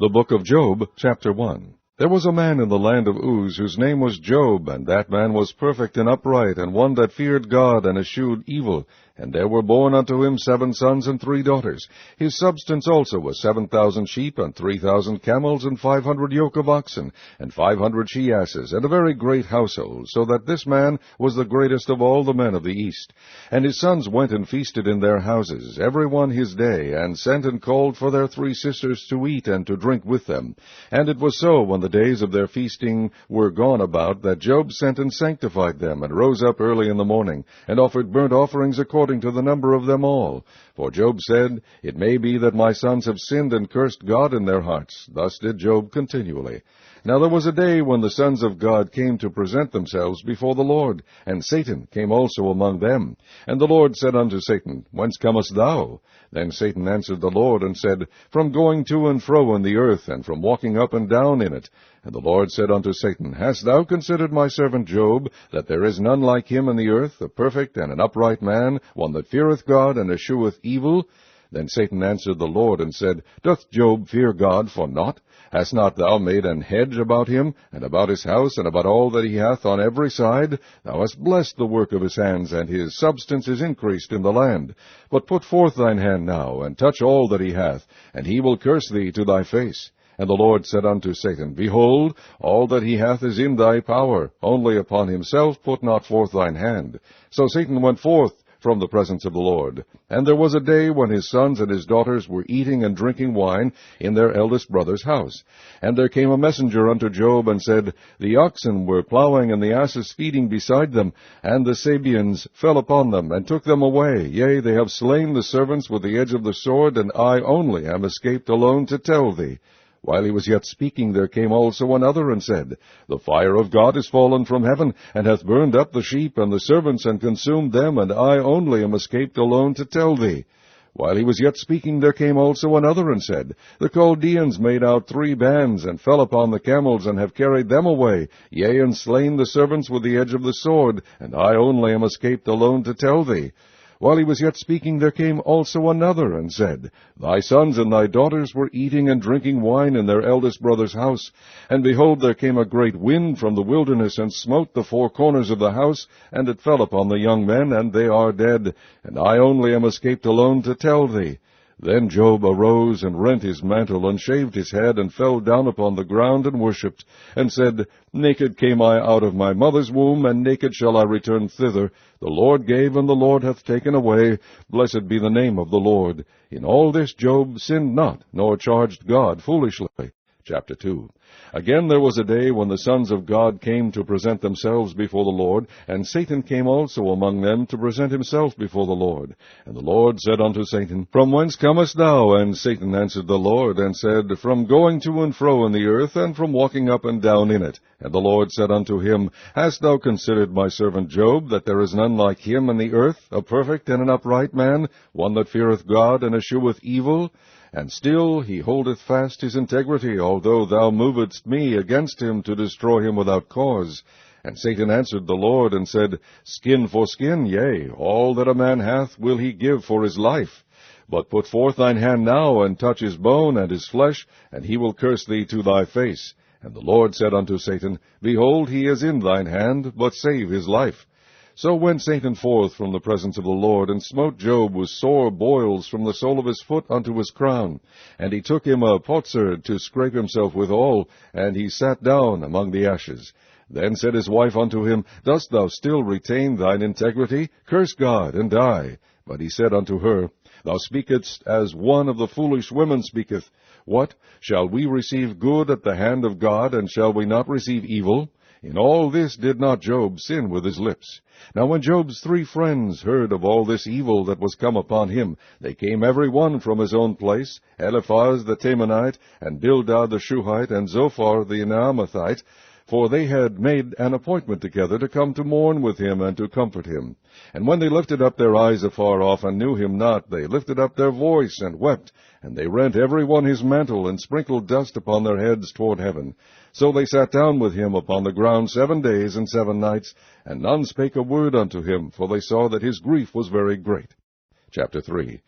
The book of Job, chapter 1. There was a man in the land of Uz, whose name was Job, and that man was perfect and upright, and one that feared God, and eschewed evil. And there were born unto him 7 sons and 3 daughters. His substance also was 7,000 sheep, and 3,000 camels, and 500 yoke of oxen, and 500 she-asses, and a very great household, so that this man was the greatest of all the men of the east. And his sons went and feasted in their houses, every one his day, and sent and called for their 3 sisters to eat and to drink with them. And it was so, when the days of their feasting were gone about, that Job sent and sanctified them, and rose up early in the morning, and offered burnt offerings according to the number of them all. For Job said, It may be that my sons have sinned and cursed God in their hearts. Thus did Job continually. Now there was a day when the sons of God came to present themselves before the Lord, and Satan came also among them. And the Lord said unto Satan, Whence comest thou? Then Satan answered the Lord, and said, From going to and fro in the earth, and from walking up and down in it. And the Lord said unto Satan, Hast thou considered my servant Job, that there is none like him in the earth, a perfect and an upright man, one that feareth God, and escheweth evil? Then Satan answered the Lord, and said, Doth Job fear God for naught? Hast not thou made an hedge about him, and about his house, and about all that he hath on every side? Thou hast blessed the work of his hands, and his substance is increased in the land. But put forth thine hand now, and touch all that he hath, and he will curse thee to thy face. And the Lord said unto Satan, Behold, all that he hath is in thy power, only upon himself put not forth thine hand. So Satan went forth from the presence of the Lord. And there was a day when his sons and his daughters were eating and drinking wine in their eldest brother's house. And there came a messenger unto Job, and said, The oxen were plowing, and the asses feeding beside them, and the Sabeans fell upon them, and took them away. Yea, they have slain the servants with the edge of the sword, and I only am escaped alone to tell thee. While he was yet speaking, there came also another, and said, The fire of God is fallen from heaven, and hath burned up the sheep and the servants, and consumed them, and I only am escaped alone to tell thee. While he was yet speaking, there came also another, and said, The Chaldeans made out 3 bands, and fell upon the camels, and have carried them away, yea, and slain the servants with the edge of the sword, and I only am escaped alone to tell thee. While he was yet speaking, there came also another, and said, Thy sons and thy daughters were eating and drinking wine in their eldest brother's house. And behold, there came a great wind from the wilderness, and smote the 4 corners of the house, and it fell upon the young men, and they are dead. And I only am escaped alone to tell thee. Then Job arose, and rent his mantle, and shaved his head, and fell down upon the ground, and worshipped, and said, Naked came I out of my mother's womb, and naked shall I return thither. The Lord gave, and the Lord hath taken away. Blessed be the name of the Lord. In all this Job sinned not, nor charged God foolishly. Chapter 2. Again there was a day when the sons of God came to present themselves before the Lord, and Satan came also among them to present himself before the Lord. And the Lord said unto Satan, From whence comest thou? And Satan answered the Lord, and said, From going to and fro in the earth, and from walking up and down in it. And the Lord said unto him, Hast thou considered my servant Job, that there is none like him in the earth, a perfect and an upright man, one that feareth God, and escheweth evil? And still he holdeth fast his integrity, although thou movedst me against him to destroy him without cause. And Satan answered the Lord, and said, Skin for skin, yea, all that a man hath will he give for his life. But put forth thine hand now, and touch his bone and his flesh, and he will curse thee to thy face. And the Lord said unto Satan, Behold, he is in thine hand, but save his life. So went Satan forth from the presence of the Lord, and smote Job with sore boils from the sole of his foot unto his crown. And he took him a potsherd to scrape himself withal, and he sat down among the ashes. Then said his wife unto him, Dost thou still retain thine integrity? Curse God, and die. But he said unto her, Thou speakest as one of the foolish women speaketh. What? Shall we receive good at the hand of God, and shall we not receive evil? In all this did not Job sin with his lips. Now when Job's 3 friends heard of all this evil that was come upon him, they came every one from his own place, Eliphaz the Temanite, and Bildad the Shuhite, and Zophar the Naamathite, for they had made an appointment together to come to mourn with him and to comfort him. And when they lifted up their eyes afar off, and knew him not, they lifted up their voice, and wept, and they rent every one his mantle, and sprinkled dust upon their heads toward heaven. So they sat down with him upon the ground 7 days and 7 nights, and none spake a word unto him, for they saw that his grief was very great. Chapter 3.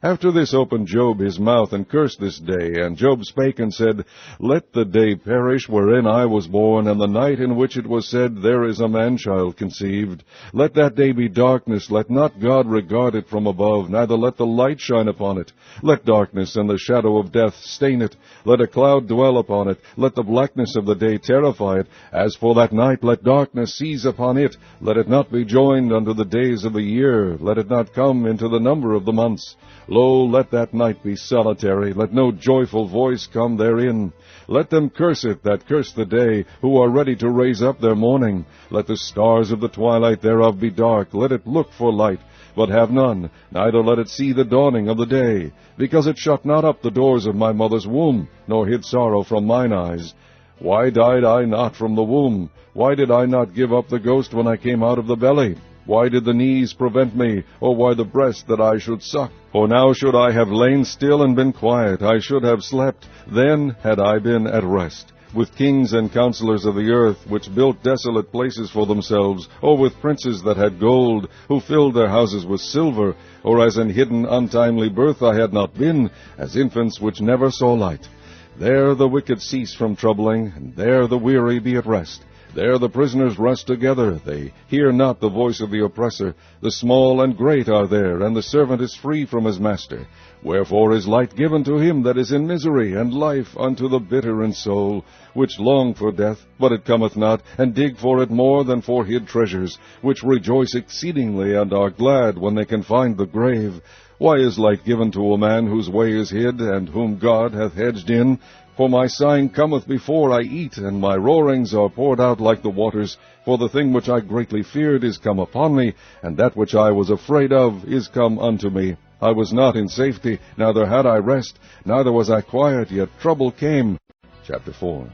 After this opened Job his mouth, and cursed this day. And Job spake and said, Let the day perish wherein I was born, and the night in which it was said, There is a man-child conceived. Let that day be darkness, let not God regard it from above, neither let the light shine upon it. Let darkness and the shadow of death stain it. Let a cloud dwell upon it. Let the blackness of the day terrify it. As for that night, let darkness seize upon it. Let it not be joined unto the days of the year. Let it not come into the number of the months. Lo, let that night be solitary, let no joyful voice come therein. Let them curse it that curse the day, who are ready to raise up their mourning. Let the stars of the twilight thereof be dark, let it look for light, but have none, neither let it see the dawning of the day. Because it shut not up the doors of my mother's womb, nor hid sorrow from mine eyes. Why died I not from the womb? Why did I not give up the ghost when I came out of the belly? Why did the knees prevent me, or why the breast that I should suck? For now should I have lain still and been quiet, I should have slept, then had I been at rest. With kings and counselors of the earth, which built desolate places for themselves, or with princes that had gold, who filled their houses with silver, or as in hidden untimely birth I had not been, as infants which never saw light. There the wicked cease from troubling, and there the weary be at rest. There the prisoners rest together, they hear not the voice of the oppressor. The small and great are there, and the servant is free from his master. Wherefore is light given to him that is in misery, and life unto the bitter in soul, which long for death, but it cometh not, and dig for it more than for hid treasures, which rejoice exceedingly, and are glad when they can find the grave. Why is light given to a man whose way is hid, and whom God hath hedged in? For my sighing cometh before I eat, and my roarings are poured out like the waters. For the thing which I greatly feared is come upon me, and that which I was afraid of is come unto me. I was not in safety, neither had I rest, neither was I quiet, yet trouble came. Chapter 4.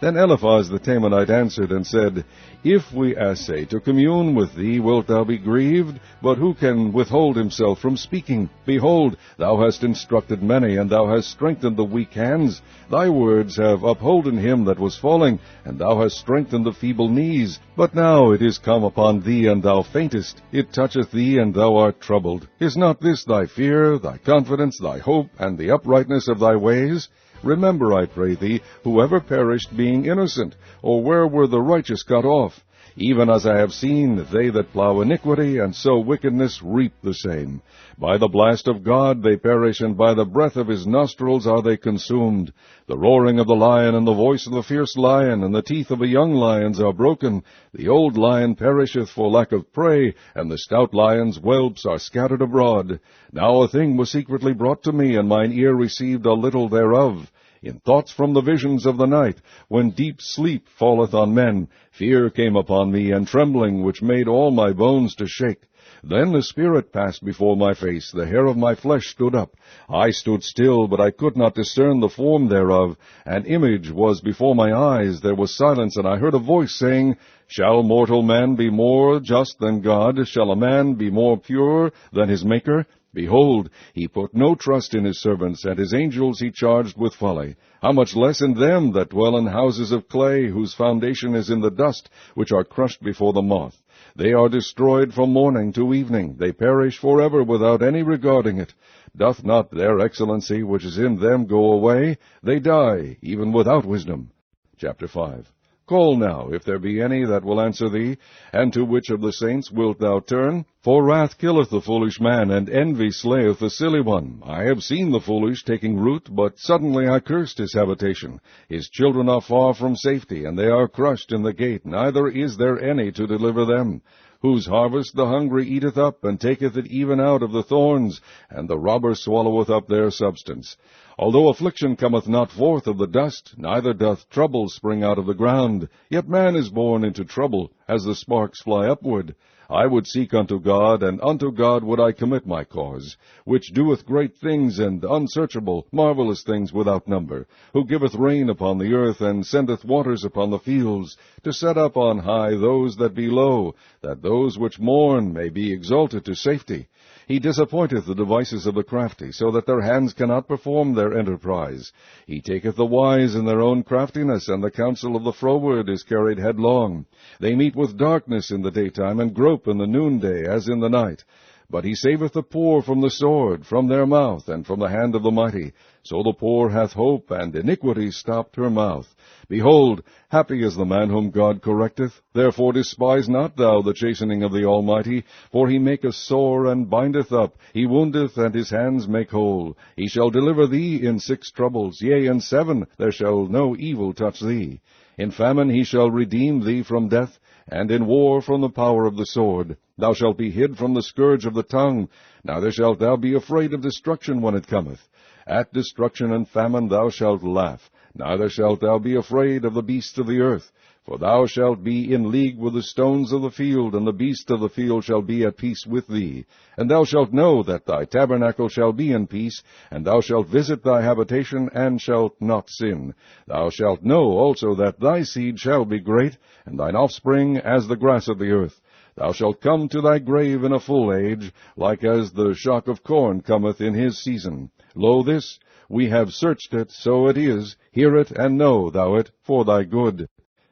Then Eliphaz the Temanite answered and said, If we assay to commune with thee, wilt thou be grieved? But who can withhold himself from speaking? Behold, thou hast instructed many, and thou hast strengthened the weak hands. Thy words have upholden him that was falling, and thou hast strengthened the feeble knees. But now it is come upon thee, and thou faintest. It toucheth thee, and thou art troubled. Is not this thy fear, thy confidence, thy hope, and the uprightness of thy ways? Remember, I pray thee, whoever perished being innocent, or where were the righteous cut off? Even as I have seen, they that plow iniquity, and sow wickedness, reap the same. By the blast of God they perish, and by the breath of his nostrils are they consumed. The roaring of the lion, and the voice of the fierce lion, and the teeth of the young lions are broken. The old lion perisheth for lack of prey, and the stout lion's whelps are scattered abroad. Now a thing was secretly brought to me, and mine ear received a little thereof. In thoughts from the visions of the night, when deep sleep falleth on men, fear came upon me, and trembling, which made all my bones to shake. Then the Spirit passed before my face, the hair of my flesh stood up. I stood still, but I could not discern the form thereof. An image was before my eyes, there was silence, and I heard a voice saying, Shall mortal man be more just than God? Shall a man be more pure than his Maker? Behold, he put no trust in his servants, and his angels he charged with folly. How much less in them that dwell in houses of clay, whose foundation is in the dust, which are crushed before the moth. They are destroyed from morning to evening. They perish forever without any regarding it. Doth not their excellency which is in them go away? They die, even without wisdom. Chapter 5. Call now, if there be any that will answer thee, and to which of the saints wilt thou turn? For wrath killeth the foolish man, and envy slayeth the silly one. I have seen the foolish taking root, but suddenly I cursed his habitation. His children are far from safety, and they are crushed in the gate, neither is there any to deliver them. Whose harvest the hungry eateth up, and taketh it even out of the thorns, and the robber swalloweth up their substance. Although affliction cometh not forth of the dust, neither doth trouble spring out of the ground, yet man is born into trouble, as the sparks fly upward. I would seek unto God, and unto God would I commit my cause, which doeth great things and unsearchable, marvelous things without number, who giveth rain upon the earth, and sendeth waters upon the fields, to set up on high those that be low, that those which mourn may be exalted to safety. He disappointeth the devices of the crafty, so that their hands cannot perform their enterprise. He taketh the wise in their own craftiness, and the counsel of the froward is carried headlong. They meet with darkness in the daytime, and grope in the noonday as in the night. But he saveth the poor from the sword, from their mouth, and from the hand of the mighty. So the poor hath hope, and iniquity stopped her mouth. Behold, happy is the man whom God correcteth. Therefore despise not thou the chastening of the Almighty, for he maketh sore and bindeth up. He woundeth, and his hands make whole. He shall deliver thee in 6 troubles, yea, in 7 there shall no evil touch thee. In famine he shall redeem thee from death, and in war from the power of the sword. Thou shalt be hid from the scourge of the tongue, neither shalt thou be afraid of destruction when it cometh. At destruction and famine thou shalt laugh, neither shalt thou be afraid of the beasts of the earth. For thou shalt be in league with the stones of the field, and the beasts of the field shall be at peace with thee. And thou shalt know that thy tabernacle shall be in peace, and thou shalt visit thy habitation, and shalt not sin. Thou shalt know also that thy seed shall be great, and thine offspring as the grass of the earth. Thou shalt come to thy grave in a full age, like as the shock of corn cometh in his season. Lo, this, we have searched it, so it is. Hear it, and know thou it, for thy good.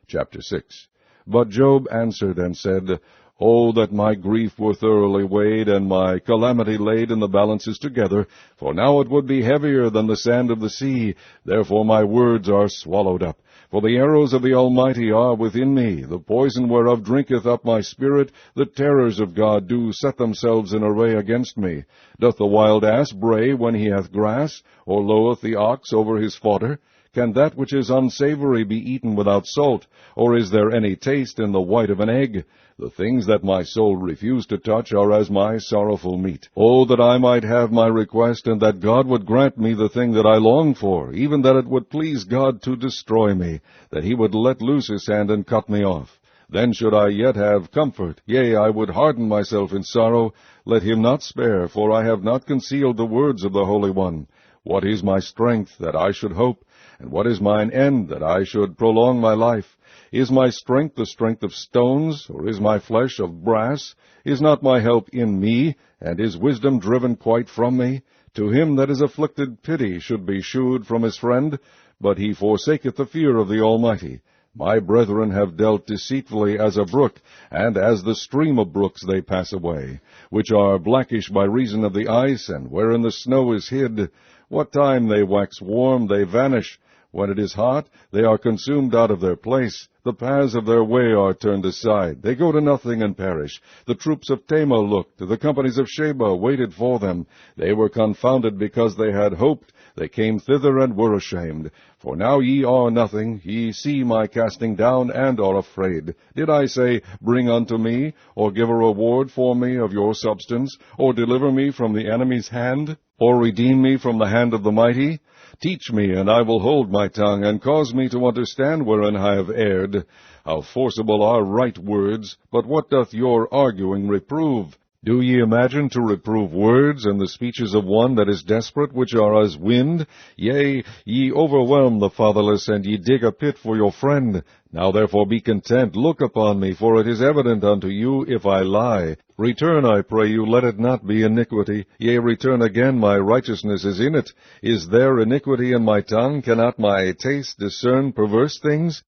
Chapter 6. But Job answered and said, O that my grief were thoroughly weighed, and my calamity laid in the balances together, for now it would be heavier than the sand of the sea. Therefore my words are swallowed up. For the arrows of the Almighty are within me, the poison whereof drinketh up my spirit. The terrors of God do set themselves in array against me. Doth the wild ass bray when he hath grass, or loweth the ox over his fodder? Can that which is unsavory be eaten without salt, or is there any taste in the white of an egg? The things that my soul refused to touch are as my sorrowful meat. Oh, that I might have my request, and that God would grant me the thing that I long for, even that it would please God to destroy me, that he would let loose his hand and cut me off. Then should I yet have comfort, yea, I would harden myself in sorrow. Let him not spare, for I have not concealed the words of the Holy One. What is my strength, that I should hope? And what is mine end, that I should prolong my life? Is my strength the strength of stones, or is my flesh of brass? Is not my help in me, and is wisdom driven quite from me? To him that is afflicted pity should be shewed from his friend, but he forsaketh the fear of the Almighty. My brethren have dealt deceitfully as a brook, and as the stream of brooks they pass away, which are blackish by reason of the ice, and wherein the snow is hid. What time they wax warm, they vanish. When it is hot, they are consumed out of their place. The paths of their way are turned aside. They go to nothing and perish. The troops of Tamar looked. The companies of Sheba waited for them. They were confounded because they had hoped. They came thither and were ashamed. For now ye are nothing. Ye see my casting down, and are afraid. Did I say, Bring unto me, or give a reward for me of your substance, or deliver me from the enemy's hand, or redeem me from the hand of the mighty? Teach me, and I will hold my tongue, and cause me to understand wherein I have erred. How forcible are right words, but what doth your arguing reprove? Do ye imagine to reprove words, and the speeches of one that is desperate, which are as wind? Yea, ye overwhelm the fatherless, and ye dig a pit for your friend. Now therefore be content, look upon me, for it is evident unto you if I lie. Return, I pray you, let it not be iniquity. Yea, return again, my righteousness is in it. Is there iniquity in my tongue? Cannot my taste discern perverse things?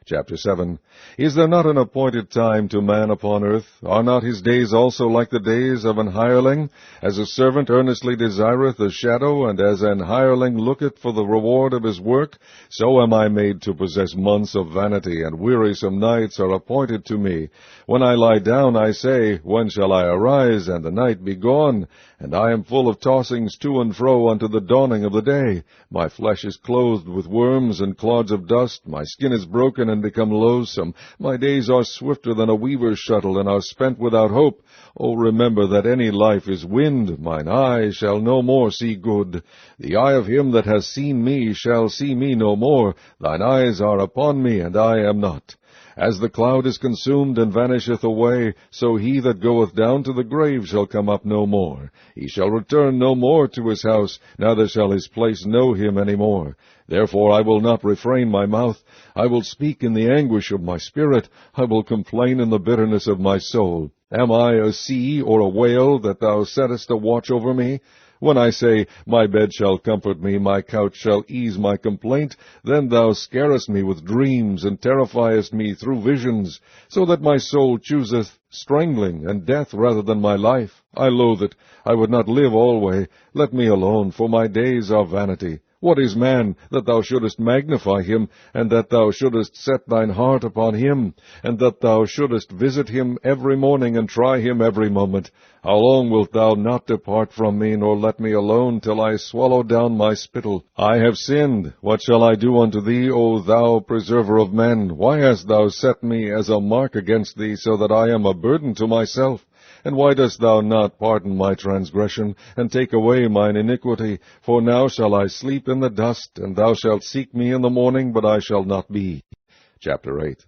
Chapter 7. Is there not an appointed time to man upon earth? Are not his days also like the days of an hireling? As a servant earnestly desireth a shadow, and as an hireling looketh for the reward of his work, so am I made to possess months of vanity, and wearisome nights are appointed to me. When I lie down, I say, When shall I arise, and the night be gone? And I am full of tossings to and fro unto the dawning of the day. My flesh is clothed with worms and clods of dust. My skin is broken and become loathsome. My days are swifter than a weaver's shuttle, and are spent without hope. O remember that any life is wind. Mine eye shall no more see good. The eye of him that has seen me shall see me no more. Thine eyes are upon me, and I am not. As the cloud is consumed and vanisheth away, so he that goeth down to the grave shall come up no more. He shall return no more to his house, neither shall his place know him any more. Therefore I will not refrain my mouth. I will speak in the anguish of my spirit. I will complain in the bitterness of my soul. Am I a sea or a whale, that thou settest a watch over me? When I say, My bed shall comfort me, my couch shall ease my complaint, then thou scarest me with dreams, and terrifiest me through visions, so that my soul chooseth strangling and death rather than my life. I loathe it. I would not live alway. Let me alone, for my days are vanity. What is man, that thou shouldest magnify him, and that thou shouldest set thine heart upon him, and that thou shouldest visit him every morning, and try him every moment? How long wilt thou not depart from me, nor let me alone, till I swallow down my spittle? I have sinned. What shall I do unto thee, O thou preserver of men? Why hast thou set me as a mark against thee, so that I am a burden to myself? And why dost thou not pardon my transgression, and take away mine iniquity? For now shall I sleep in the dust, and thou shalt seek me in the morning, but I shall not be. Chapter 8.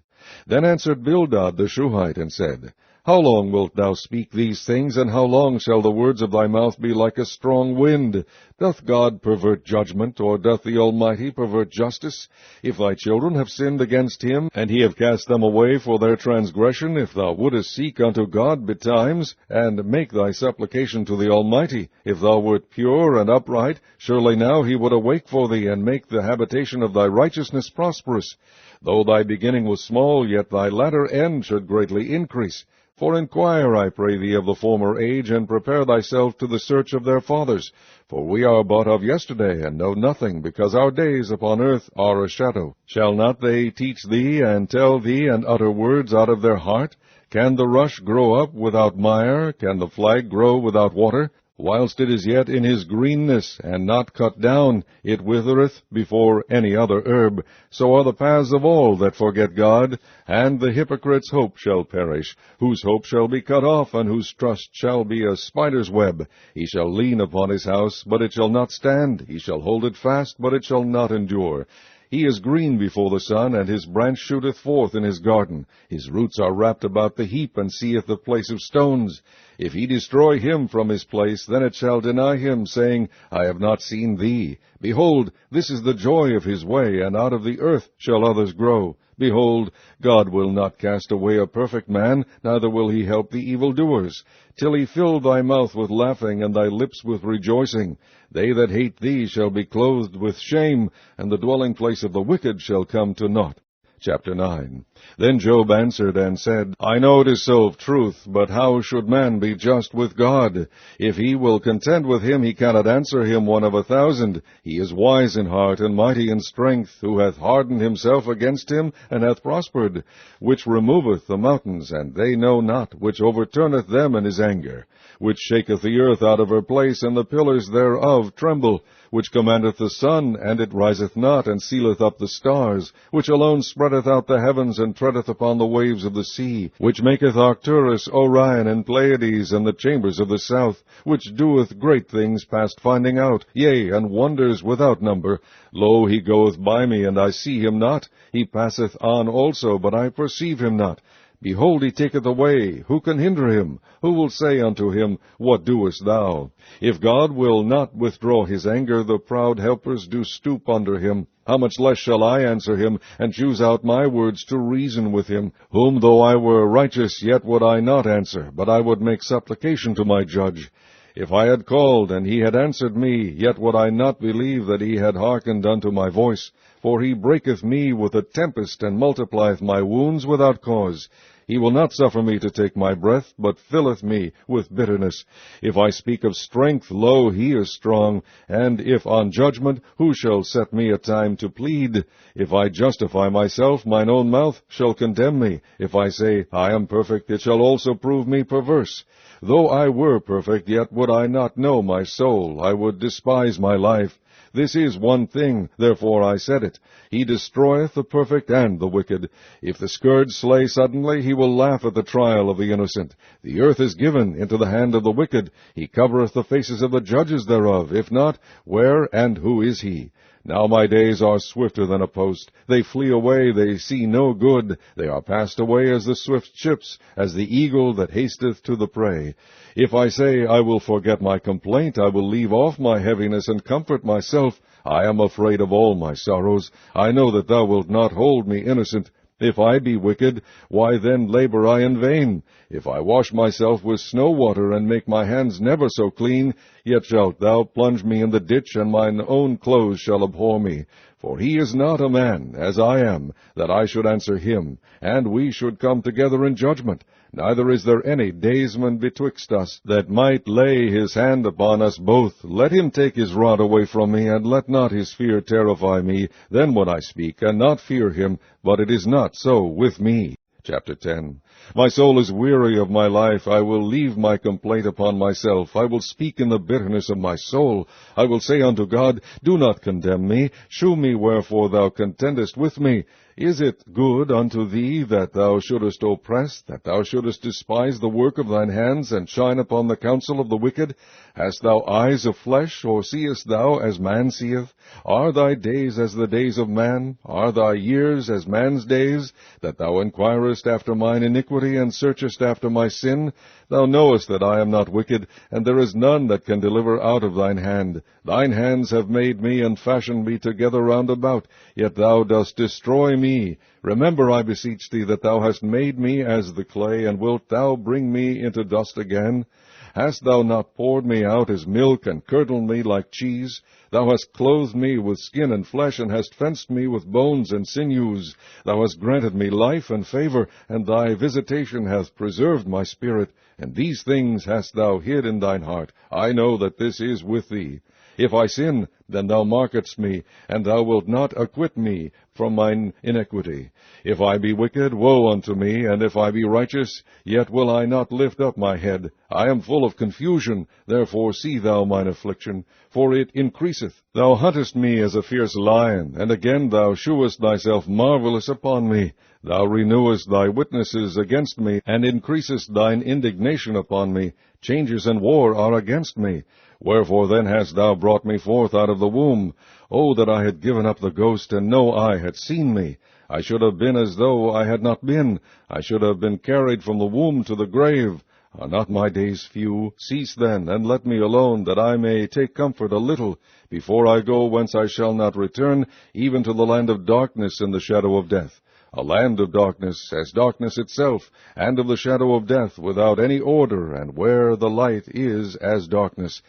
Then answered Bildad the Shuhite, and said, How long wilt thou speak these things, and how long shall the words of thy mouth be like a strong wind? Doth God pervert judgment, or doth the Almighty pervert justice? If thy children have sinned against him, and he have cast them away for their transgression, if thou wouldest seek unto God betimes, and make thy supplication to the Almighty, if thou wert pure and upright, surely now he would awake for thee, and make the habitation of thy righteousness prosperous. Though thy beginning was small, yet thy latter end should greatly increase. For inquire, I pray thee, of the former age, and prepare thyself to the search of their fathers. For we are but of yesterday, and know nothing, because our days upon earth are a shadow. Shall not they teach thee, and tell thee, and utter words out of their heart? Can the rush grow up without mire? Can the flag grow without water? Whilst it is yet in his greenness, and not cut down, it withereth before any other herb. So are the paths of all that forget God, and the hypocrite's hope shall perish, whose hope shall be cut off, and whose trust shall be a spider's web. He shall lean upon his house, but it shall not stand. He shall hold it fast, but it shall not endure. He is green before the sun, and his branch shooteth forth in his garden. His roots are wrapped about the heap, and seeth the place of stones. If he destroy him from his place, then it shall deny him, saying, I have not seen thee. Behold, this is the joy of his way, and out of the earth shall others grow. Behold, God will not cast away a perfect man, neither will he help the evildoers, till he fill thy mouth with laughing, and thy lips with rejoicing. They that hate thee shall be clothed with shame, and the dwelling place of the wicked shall come to naught. Chapter 9. Then Job answered and said, I know it is so of truth, but how should man be just with God? If he will contend with him, he cannot answer him 1 of 1,000. He is wise in heart, and mighty in strength, who hath hardened himself against him, and hath prospered, which removeth the mountains, and they know not, which overturneth them in his anger, which shaketh the earth out of her place, and the pillars thereof tremble, which commandeth the sun, and it riseth not, and sealeth up the stars, which alone spreadeth out the heavens, and treadeth upon the waves of the sea, which maketh Arcturus, Orion, and Pleiades, and the chambers of the south, which doeth great things past finding out, yea, and wonders without number. Lo, he goeth by me, and I see him not. He passeth on also, but I perceive him not. Behold, he taketh away. Who can hinder him? Who will say unto him, What doest thou? If God will not withdraw his anger, the proud helpers do stoop under him. How much less shall I answer him, and choose out my words to reason with him? Whom though I were righteous, yet would I not answer, but I would make supplication to my judge. If I had called, and he had answered me, yet would I not believe that he had hearkened unto my voice. For he breaketh me with a tempest, and multiplieth my wounds without cause. He will not suffer me to take my breath, but filleth me with bitterness. If I speak of strength, lo, he is strong. And if on judgment, who shall set me a time to plead? If I justify myself, mine own mouth shall condemn me. If I say, I am perfect, it shall also prove me perverse. Though I were perfect, yet would I not know my soul. I would despise my life. This is one thing, therefore I said it. He destroyeth the perfect and the wicked. If the scourge slay suddenly, he will laugh at the trial of the innocent. The earth is given into the hand of the wicked. He covereth the faces of the judges thereof. If not, where and who is he? Now my days are swifter than a post. They flee away, they see no good. They are passed away as the swift ships, as the eagle that hasteth to the prey. If I say, I will forget my complaint, I will leave off my heaviness and comfort myself. I am afraid of all my sorrows. I know that thou wilt not hold me innocent. If I be wicked, why then labor I in vain? If I wash myself with snow water, and make my hands never so clean, yet shalt thou plunge me in the ditch, and mine own clothes shall abhor me. For he is not a man, as I am, that I should answer him, and we should come together in judgment. Neither is there any daysman betwixt us, that might lay his hand upon us both. Let him take his rod away from me, and let not his fear terrify me. Then would I speak, and not fear him, but it is not so with me. Chapter 10. My soul is weary of my life. I will leave my complaint upon myself. I will speak in the bitterness of my soul. I will say unto God, do not condemn me. Shew me wherefore thou contendest with me. Is it good unto thee that thou shouldest oppress, that thou shouldest despise the work of thine hands, and shine upon the counsel of the wicked? Hast thou eyes of flesh, or seest thou as man seeth? Are thy days as the days of man? Are thy years as man's days? That thou inquirest after mine iniquity, and searchest after my sin? Thou knowest that I am not wicked, and there is none that can deliver out of thine hand. Thine hands have made me, and fashioned me together round about, yet thou dost destroy me. Remember, I beseech thee, that thou hast made me as the clay, and wilt thou bring me into dust again? Hast thou not poured me out as milk, and curdled me like cheese? Thou hast clothed me with skin and flesh, and hast fenced me with bones and sinews. Thou hast granted me life and favor, and thy visitation hath preserved my spirit. And these things hast thou hid in thine heart. I know that this is with thee. If I sin, then thou markest me, and thou wilt not acquit me from mine iniquity. If I be wicked, woe unto me, and if I be righteous, yet will I not lift up my head. I am full of confusion, therefore see thou mine affliction, for it increaseth. Thou huntest me as a fierce lion, and again thou shewest thyself marvelous upon me. Thou renewest thy witnesses against me, and increasest thine indignation upon me. Changes and war are against me. Wherefore then hast thou brought me forth out of the womb? Oh, that I had given up the ghost, and no eye had seen me! I should have been as though I had not been. I should have been carried from the womb to the grave. Are not my days few? Cease then, and let me alone, that I may take comfort a little, before I go whence I shall not return, even to the land of darkness and the shadow of death. A land of darkness, as darkness itself, and of the shadow of death, without any order, and where the light is as darkness.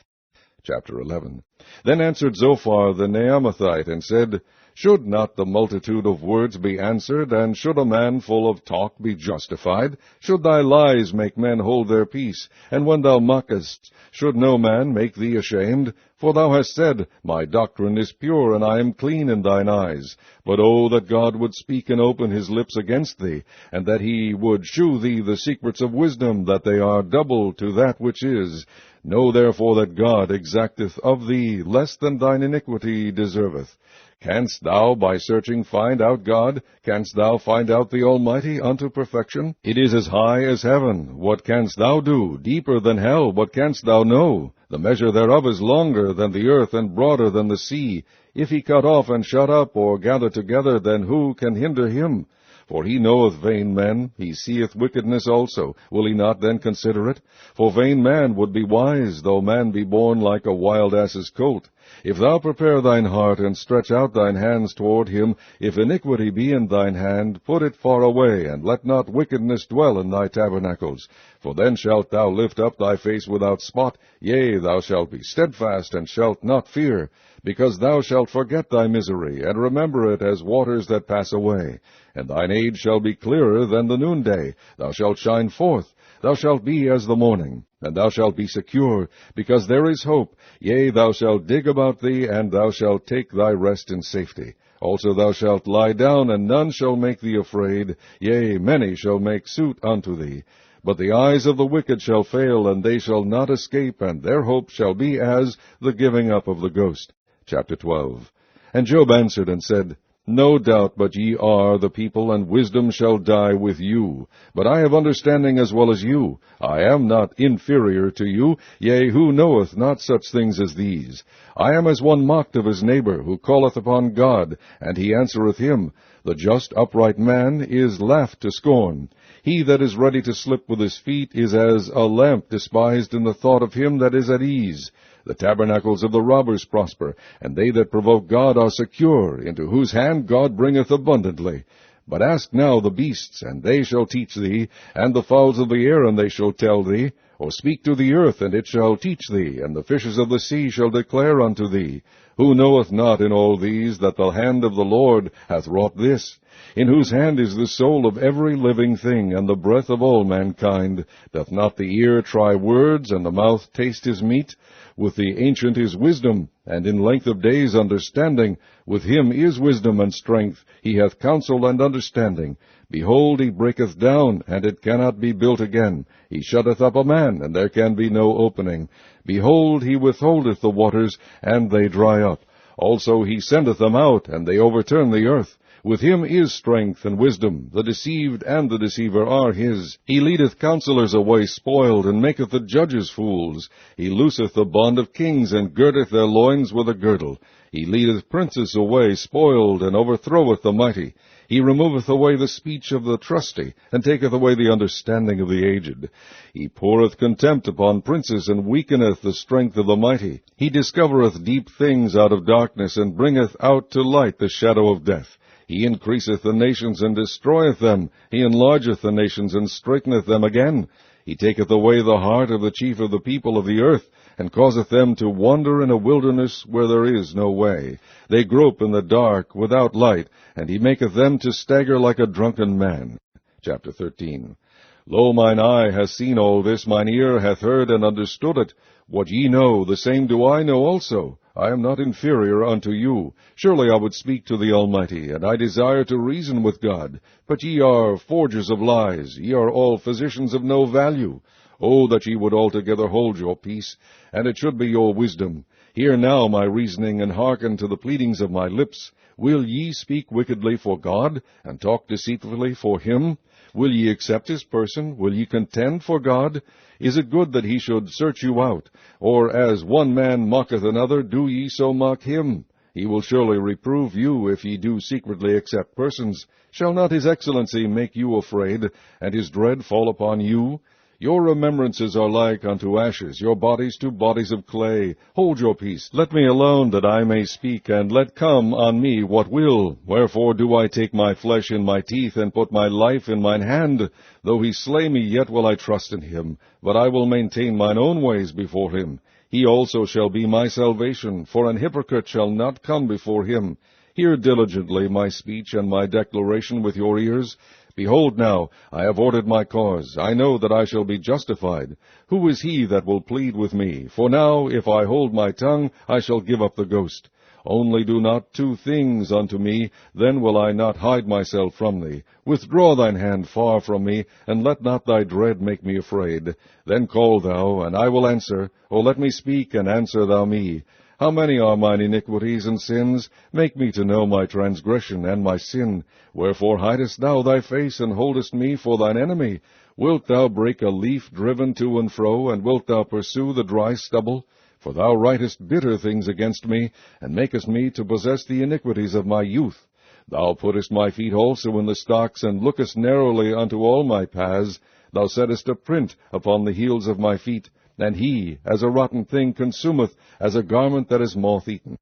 Chapter 11. Then answered Zophar the Naamathite, and said, Should not the multitude of words be answered, and should a man full of talk be justified? Should thy lies make men hold their peace? And when thou mockest, should no man make thee ashamed? For thou hast said, My doctrine is pure, and I am clean in thine eyes. But oh, that God would speak and open his lips against thee, and that he would shew thee the secrets of wisdom, that they are double to that which is. Know therefore that God exacteth of thee less than thine iniquity deserveth. Canst thou by searching find out God? Canst thou find out the Almighty unto perfection? It is as high as heaven. What canst thou do? Deeper than hell. What canst thou know? The measure thereof is longer than the earth, and broader than the sea. If he cut off and shut up, or gather together, then who can hinder him? For he knoweth vain men, he seeth wickedness also. Will he not then consider it? For vain man would be wise, though man be born like a wild ass's colt. If thou prepare thine heart, and stretch out thine hands toward him, if iniquity be in thine hand, put it far away, and let not wickedness dwell in thy tabernacles. For then shalt thou lift up thy face without spot, yea, thou shalt be steadfast, and shalt not fear, because thou shalt forget thy misery, and remember it as waters that pass away. And thine age shall be clearer than the noonday. Thou shalt shine forth. Thou shalt be as the morning, and thou shalt be secure, because there is hope. Yea, thou shalt dig about thee, and thou shalt take thy rest in safety. Also thou shalt lie down, and none shall make thee afraid. Yea, many shall make suit unto thee. But the eyes of the wicked shall fail, and they shall not escape, and their hope shall be as the giving up of the ghost. Chapter 12. And Job answered and said, No doubt but ye are the people, and wisdom shall die with you. But I have understanding as well as you. I am not inferior to you, yea, who knoweth not such things as these? I am as one mocked of his neighbor, who calleth upon God, and he answereth him. The just upright man is laughed to scorn. He that is ready to slip with his feet is as a lamp despised in the thought of him that is at ease. The tabernacles of the robbers prosper, and they that provoke God are secure, into whose hand God bringeth abundantly. But ask now the beasts, and they shall teach thee, and the fowls of the air, and they shall tell thee. Or speak to the earth, and it shall teach thee, and the fishes of the sea shall declare unto thee. Who knoweth not in all these that the hand of the Lord hath wrought this? In whose hand is the soul of every living thing, and the breath of all mankind? Doth not the ear try words, and the mouth taste his meat? With the ancient is wisdom, and in length of days understanding. With him is wisdom and strength. He hath counsel and understanding. Behold, he breaketh down, and it cannot be built again. He shutteth up a man, and there can be no opening. Behold, he withholdeth the waters, and they dry up. Also he sendeth them out, and they overturn the earth. With him is strength and wisdom. The deceived and the deceiver are his. He leadeth counselors away spoiled, and maketh the judges fools. He looseth the bond of kings, and girdeth their loins with a girdle. He leadeth princes away spoiled, and overthroweth the mighty. He removeth away the speech of the trusty, and taketh away the understanding of the aged. He poureth contempt upon princes, and weakeneth the strength of the mighty. He discovereth deep things out of darkness, and bringeth out to light the shadow of death. He increaseth the nations, and destroyeth them. He enlargeth the nations, and straighteneth them again. He taketh away the heart of the chief of the people of the earth, and causeth them to wander in a wilderness where there is no way. They grope in the dark without light, and he maketh them to stagger like a drunken man. Chapter 13. Lo, mine eye hath seen all this, mine ear hath heard and understood it. What ye know, the same do I know also. I am not inferior unto you. Surely I would speak to the Almighty, and I desire to reason with God. But ye are forgers of lies, ye are all physicians of no value. Oh, that ye would altogether hold your peace, and it should be your wisdom. Hear now my reasoning, and hearken to the pleadings of my lips. Will ye speak wickedly for God, and talk deceitfully for him? Will ye accept his person? Will ye contend for God? Is it good that he should search you out? Or as one man mocketh another, do ye so mock him? He will surely reprove you, if ye do secretly accept persons. Shall not his excellency make you afraid, and his dread fall upon you? Your remembrances are like unto ashes, your bodies to bodies of clay. Hold your peace, let me alone, that I may speak, and let come on me what will. Wherefore do I take my flesh in my teeth, and put my life in mine hand? Though he slay me, yet will I trust in him. But I will maintain mine own ways before him. He also shall be my salvation, for an hypocrite shall not come before him. Hear diligently my speech and my declaration with your ears. Behold now, I have ordered my cause. I know that I shall be justified. Who is he that will plead with me? For now, if I hold my tongue, I shall give up the ghost. Only do not two things unto me, then will I not hide myself from thee. Withdraw thine hand far from me, and let not thy dread make me afraid. Then call thou, and I will answer, or let me speak, and answer thou me. How many are mine iniquities and sins? Make me to know my transgression and my sin. Wherefore hidest thou thy face, and holdest me for thine enemy? Wilt thou break a leaf driven to and fro, and wilt thou pursue the dry stubble? For thou writest bitter things against me, and makest me to possess the iniquities of my youth. Thou puttest my feet also in the stocks, and lookest narrowly unto all my paths. Thou settest a print upon the heels of my feet, and he, as a rotten thing, consumeth, as a garment that is moth-eaten.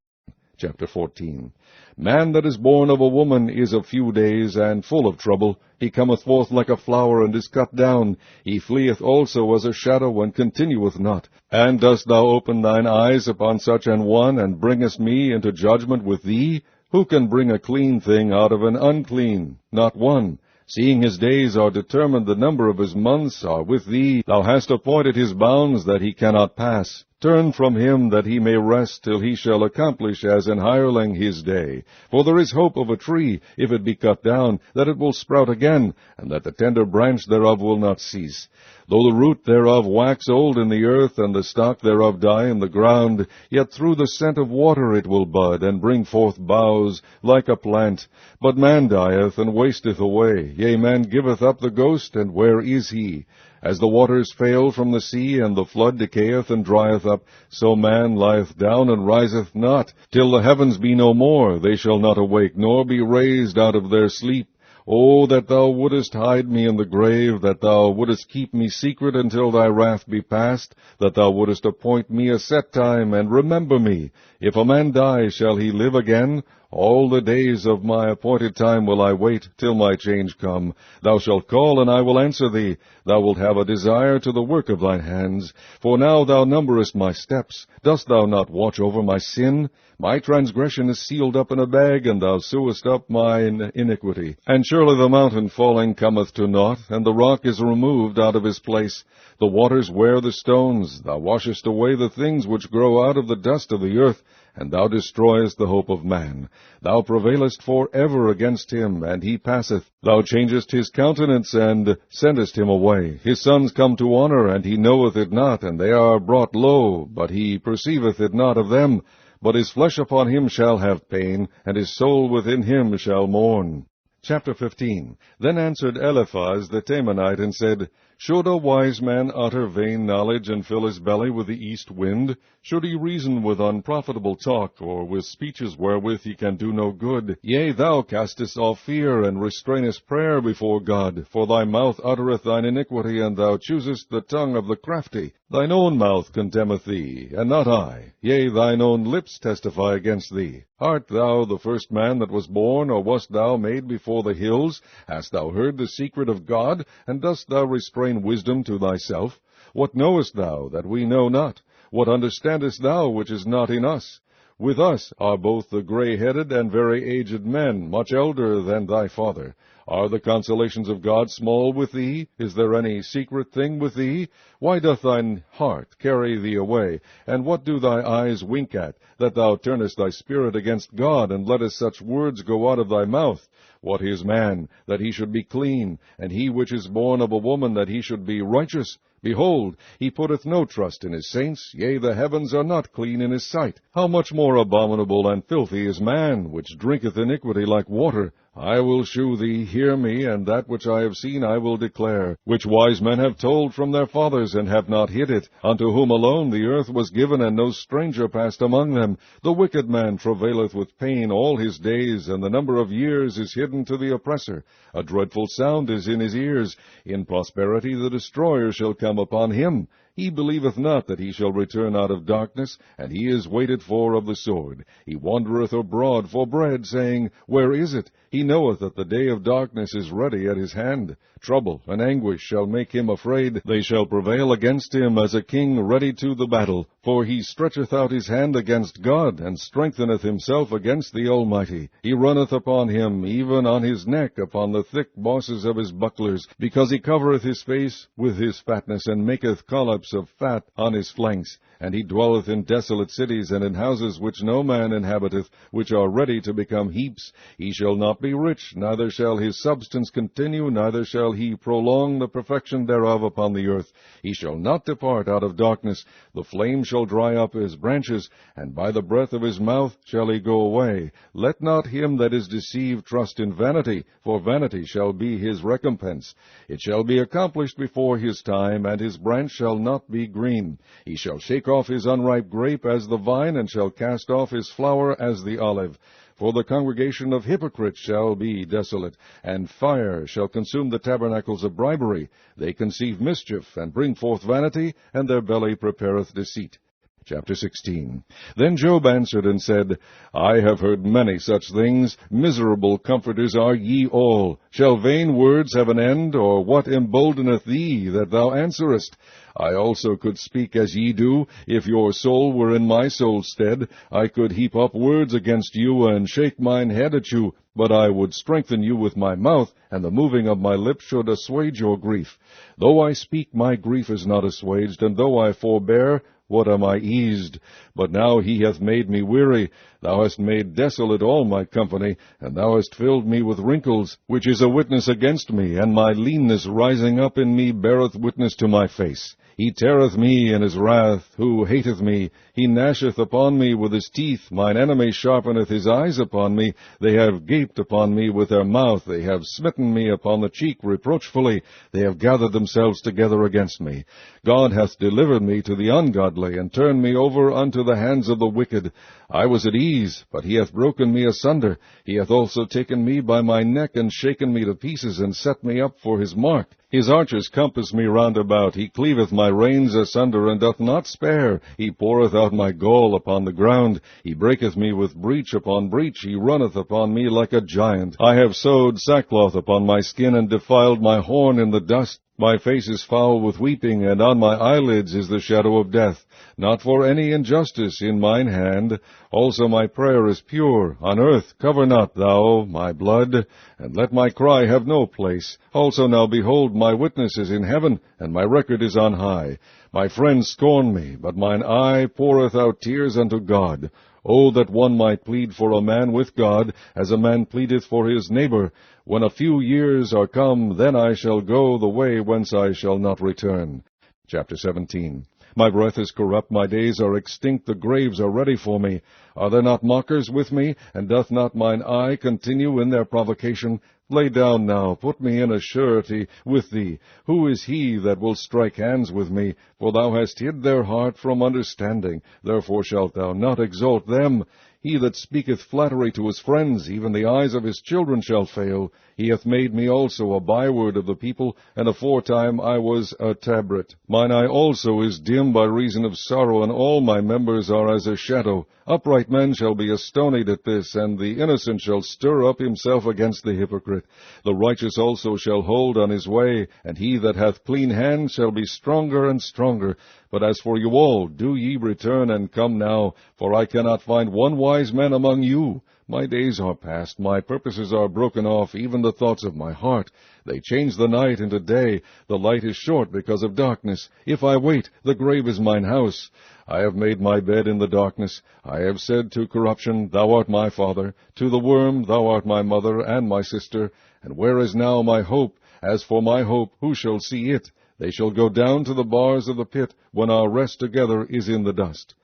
Chapter 14. Man that is born of a woman is of few days, and full of trouble. He cometh forth like a flower, and is cut down. He fleeth also as a shadow, and continueth not. And dost thou open thine eyes upon such an one, and bringest me into judgment with thee? Who can bring a clean thing out of an unclean? Not one. Seeing his days are determined, the number of his months are with thee. Thou hast appointed his bounds, that he cannot pass. Turn from him, that he may rest, till he shall accomplish as an hireling his day. For there is hope of a tree, if it be cut down, that it will sprout again, and that the tender branch thereof will not cease. Though the root thereof wax old in the earth, and the stock thereof die in the ground, yet through the scent of water it will bud, and bring forth boughs, like a plant. But man dieth, and wasteth away. Yea, man giveth up the ghost, and where is he? As the waters fail from the sea, and the flood decayeth and drieth up, so man lieth down and riseth not. Till the heavens be no more, they shall not awake, nor be raised out of their sleep. O that thou wouldest hide me in the grave, that thou wouldest keep me secret until thy wrath be past, that thou wouldest appoint me a set time, and remember me. If a man die, shall he live again? All the days of my appointed time will I wait, till my change come. Thou shalt call, and I will answer thee. Thou wilt have a desire to the work of thine hands. For now thou numberest my steps. Dost thou not watch over my sin? My transgression is sealed up in a bag, and thou sewest up mine iniquity. And surely the mountain falling cometh to naught, and the rock is removed out of his place. The waters wear the stones. Thou washest away the things which grow out of the dust of the earth, and thou destroyest the hope of man. Thou prevailest for ever against him, and he passeth. Thou changest his countenance, and sendest him away. His sons come to honor, and he knoweth it not, and they are brought low, but he perceiveth it not of them. But his flesh upon him shall have pain, and his soul within him shall mourn. Chapter 15. Then answered Eliphaz the Temanite, and said, Should a wise man utter vain knowledge, and fill his belly with the east wind? Should he reason with unprofitable talk, or with speeches wherewith he can do no good? Yea, thou castest off fear, and restrainest prayer before God. For thy mouth uttereth thine iniquity, and thou choosest the tongue of the crafty. Thine own mouth condemneth thee, and not I. Yea, thine own lips testify against thee. Art thou the first man that was born, or wast thou made before the hills? Hast thou heard the secret of God, and dost thou restrain wisdom to thyself? What knowest thou that we know not? What understandest thou which is not in us? With us are both the gray-headed and very aged men, much elder than thy father. Are the consolations of God small with thee? Is there any secret thing with thee? Why doth thine heart carry thee away? And what do thy eyes wink at, that thou turnest thy spirit against God, and lettest such words go out of thy mouth? What is man, that he should be clean, and he which is born of a woman, that he should be righteous? Behold, he putteth no trust in his saints, yea, the heavens are not clean in his sight. How much more abominable and filthy is man, which drinketh iniquity like water? I will shew thee, hear me, and that which I have seen I will declare, which wise men have told from their fathers, and have not hid it, unto whom alone the earth was given, and no stranger passed among them. The wicked man travaileth with pain all his days, and the number of years is hidden to the oppressor. A dreadful sound is in his ears. In prosperity the destroyer shall come upon him. He believeth not that he shall return out of darkness, and he is waited for of the sword. He wandereth abroad for bread, saying, Where is it? He knoweth that the day of darkness is ready at his hand. Trouble and anguish shall make him afraid. They shall prevail against him as a king ready to the battle. For he stretcheth out his hand against God, and strengtheneth himself against the Almighty. He runneth upon him, even on his neck, upon the thick bosses of his bucklers, because he covereth his face with his fatness, and maketh collops of fat on his flanks. And he dwelleth in desolate cities, and in houses which no man inhabiteth, which are ready to become heaps. He shall not be rich, neither shall his substance continue, neither shall he prolong the perfection thereof upon the earth. He shall not depart out of darkness. The flame shall dry up his branches, and by the breath of his mouth shall he go away. Let not him that is deceived trust in vanity, for vanity shall be his recompense. It shall be accomplished before his time, and his branch shall not be green. He shall shake off his unripe grape as the vine, and shall cast off his flower as the olive. For the congregation of hypocrites shall be desolate, and fire shall consume the tabernacles of bribery. They conceive mischief, and bring forth vanity, and their belly prepareth deceit. Chapter 16. Then Job answered and said, I have heard many such things. Miserable comforters are ye all. Shall vain words have an end, or what emboldeneth thee that thou answerest? I also could speak as ye do. If your soul were in my soul's stead, I could heap up words against you, and shake mine head at you. But I would strengthen you with my mouth, and the moving of my lips should assuage your grief. Though I speak, my grief is not assuaged, and though I forbear, what am I eased? But now he hath made me weary. Thou hast made desolate all my company, and thou hast filled me with wrinkles, which is a witness against me, and my leanness rising up in me beareth witness to my face. He teareth me in his wrath, who hateth me. He gnasheth upon me with his teeth. Mine enemy sharpeneth his eyes upon me. They have gaped upon me with their mouth. They have smitten me upon the cheek reproachfully. They have gathered themselves together against me. God hath delivered me to the ungodly, and turned me over unto the hands of the wicked. I was at ease, but he hath broken me asunder. He hath also taken me by my neck, and shaken me to pieces, and set me up for his mark. His archers compass me round about. He cleaveth my reins asunder, and doth not spare. He poureth out my gall upon the ground. He breaketh me with breach upon breach. He runneth upon me like a giant. I have sewed sackcloth upon my skin, and defiled my horn in the dust. My face is foul with weeping, and on my eyelids is the shadow of death. Not for any injustice in mine hand. Also my prayer is pure. On earth cover not thou my blood, and let my cry have no place. Also now behold, my witness is in heaven, and my record is on high. My friends scorn me, but mine eye poureth out tears unto God. Oh, that one might plead for a man with God, as a man pleadeth for his neighbor. When a few years are come, then I shall go the way whence I shall not return. Chapter 17. My breath is corrupt, my days are extinct, the graves are ready for me. Are there not mockers with me, and doth not mine eye continue in their provocation? Lay down now, put me in a surety with thee. Who is he that will strike hands with me? For thou hast hid their heart from understanding, therefore shalt thou not exalt them. He that speaketh flattery to his friends, even the eyes of his children shall fail. He hath made me also a byword of the people, and aforetime I was a tabret. Mine eye also is dim by reason of sorrow, and all my members are as a shadow. Upright men shall be astonied at this, and the innocent shall stir up himself against the hypocrite. The righteous also shall hold on his way, and he that hath clean hands shall be stronger and stronger. But as for you all, do ye return and come now, for I cannot find one wise man among you. My days are past, my purposes are broken off, even the thoughts of my heart. They change the night into day, the light is short because of darkness. If I wait, the grave is mine house. I have made my bed in the darkness. I have said to corruption, Thou art my father. To the worm, Thou art my mother and my sister. And where is now my hope? As for my hope, who shall see it? They shall go down to the bars of the pit, when our rest together is in the dust.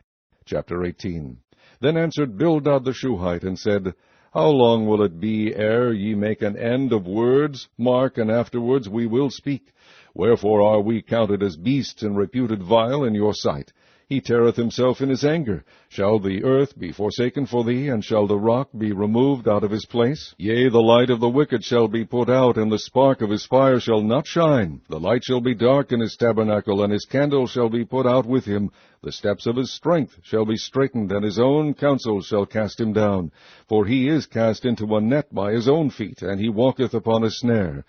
Chapter 18. Then answered Bildad the Shuhite, and said, How long will it be ere ye make an end of words? Mark, and afterwards we will speak. Wherefore are we counted as beasts, and reputed vile in your sight? He teareth himself in his anger. Shall the earth be forsaken for thee, and shall the rock be removed out of his place? Yea, the light of the wicked shall be put out, and the spark of his fire shall not shine. The light shall be dark in his tabernacle, and his candle shall be put out with him. The steps of his strength shall be straitened, and his own counsel shall cast him down. For he is cast into a net by his own feet, and he walketh upon a snare.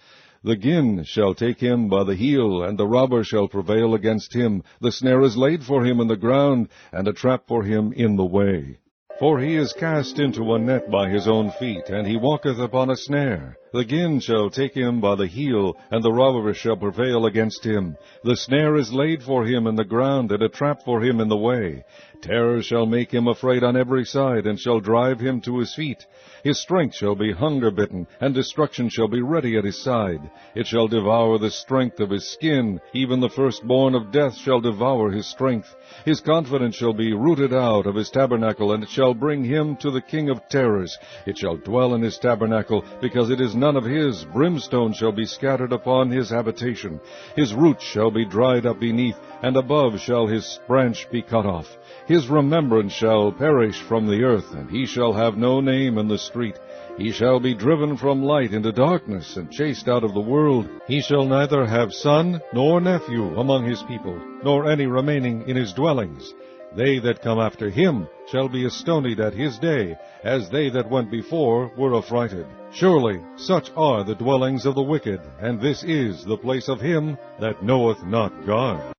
The gin shall take him by the heel, and the robber shall prevail against him. The snare is laid for him in the ground, and a trap for him in the way. For he is cast into a net by his own feet, and he walketh upon a snare. The gin shall take him by the heel, and the robber shall prevail against him. The snare is laid for him in the ground, and a trap for him in the way. Terror shall make him afraid on every side, and shall drive him to his feet. His strength shall be hunger-bitten, and destruction shall be ready at his side. It shall devour the strength of his skin, even the firstborn of death shall devour his strength. His confidence shall be rooted out of his tabernacle, and it shall bring him to the king of terrors. It shall dwell in his tabernacle, because it is none of his. Brimstone shall be scattered upon his habitation. His roots shall be dried up beneath, and above shall his branch be cut off. His remembrance shall perish from the earth, and he shall have no name in the street. He shall be driven from light into darkness, and chased out of the world. He shall neither have son nor nephew among his people, nor any remaining in his dwellings. They that come after him shall be astonied at his day, as they that went before were affrighted. Surely such are the dwellings of the wicked, and this is the place of him that knoweth not God.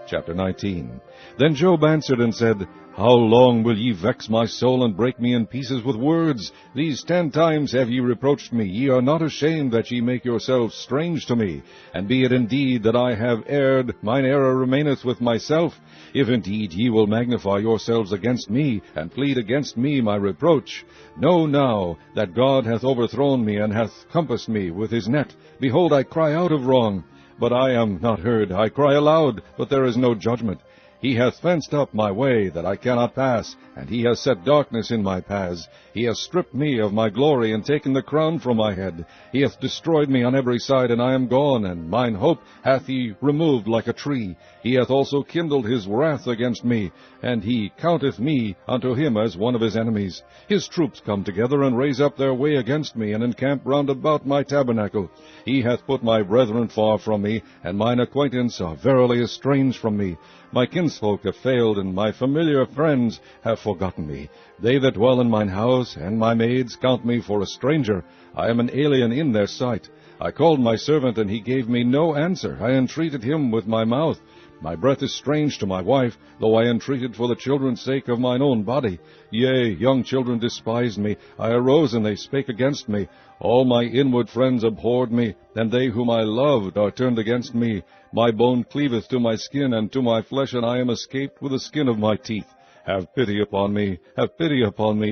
Chapter 19. Then Job answered and said, How long will ye vex my soul, and break me in pieces with words? These 10 times have ye reproached me. Ye are not ashamed that ye make yourselves strange to me. And be it indeed that I have erred, mine error remaineth with myself. If indeed ye will magnify yourselves against me, and plead against me my reproach, know now that God hath overthrown me, and hath compassed me with his net. Behold, I cry out of wrong, but I am not heard. I cry aloud, but there is no judgment. He hath fenced up my way, that I cannot pass, and he has set darkness in my paths. He hath stripped me of my glory, and taken the crown from my head. He hath destroyed me on every side, and I am gone, and mine hope hath he removed like a tree. He hath also kindled his wrath against me, and he counteth me unto him as one of his enemies. His troops come together, and raise up their way against me, and encamp round about my tabernacle. He hath put my brethren far from me, and mine acquaintance are verily estranged from me. My kinsfolk have failed, and my familiar friends have forgotten me. They that dwell in mine house, and my maids, count me for a stranger. I am an alien in their sight. I called my servant, and he gave me no answer. I entreated him with my mouth. My breath is strange to my wife, though I entreated for the children's sake of mine own body. Yea, young children despised me. I arose, and they spake against me. All my inward friends abhorred me, and they whom I loved are turned against me. My bone cleaveth to my skin, and to my flesh, and I am escaped with the skin of my teeth. Have pity upon me,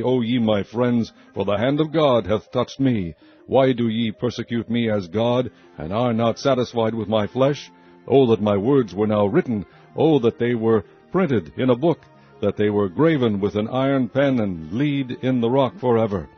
O ye my friends, for the hand of God hath touched me. Why do ye persecute me as God, and are not satisfied with my flesh? Oh, that my words were now written! Oh, that they were printed in a book, that they were graven with an iron pen, and lead in the rock forever.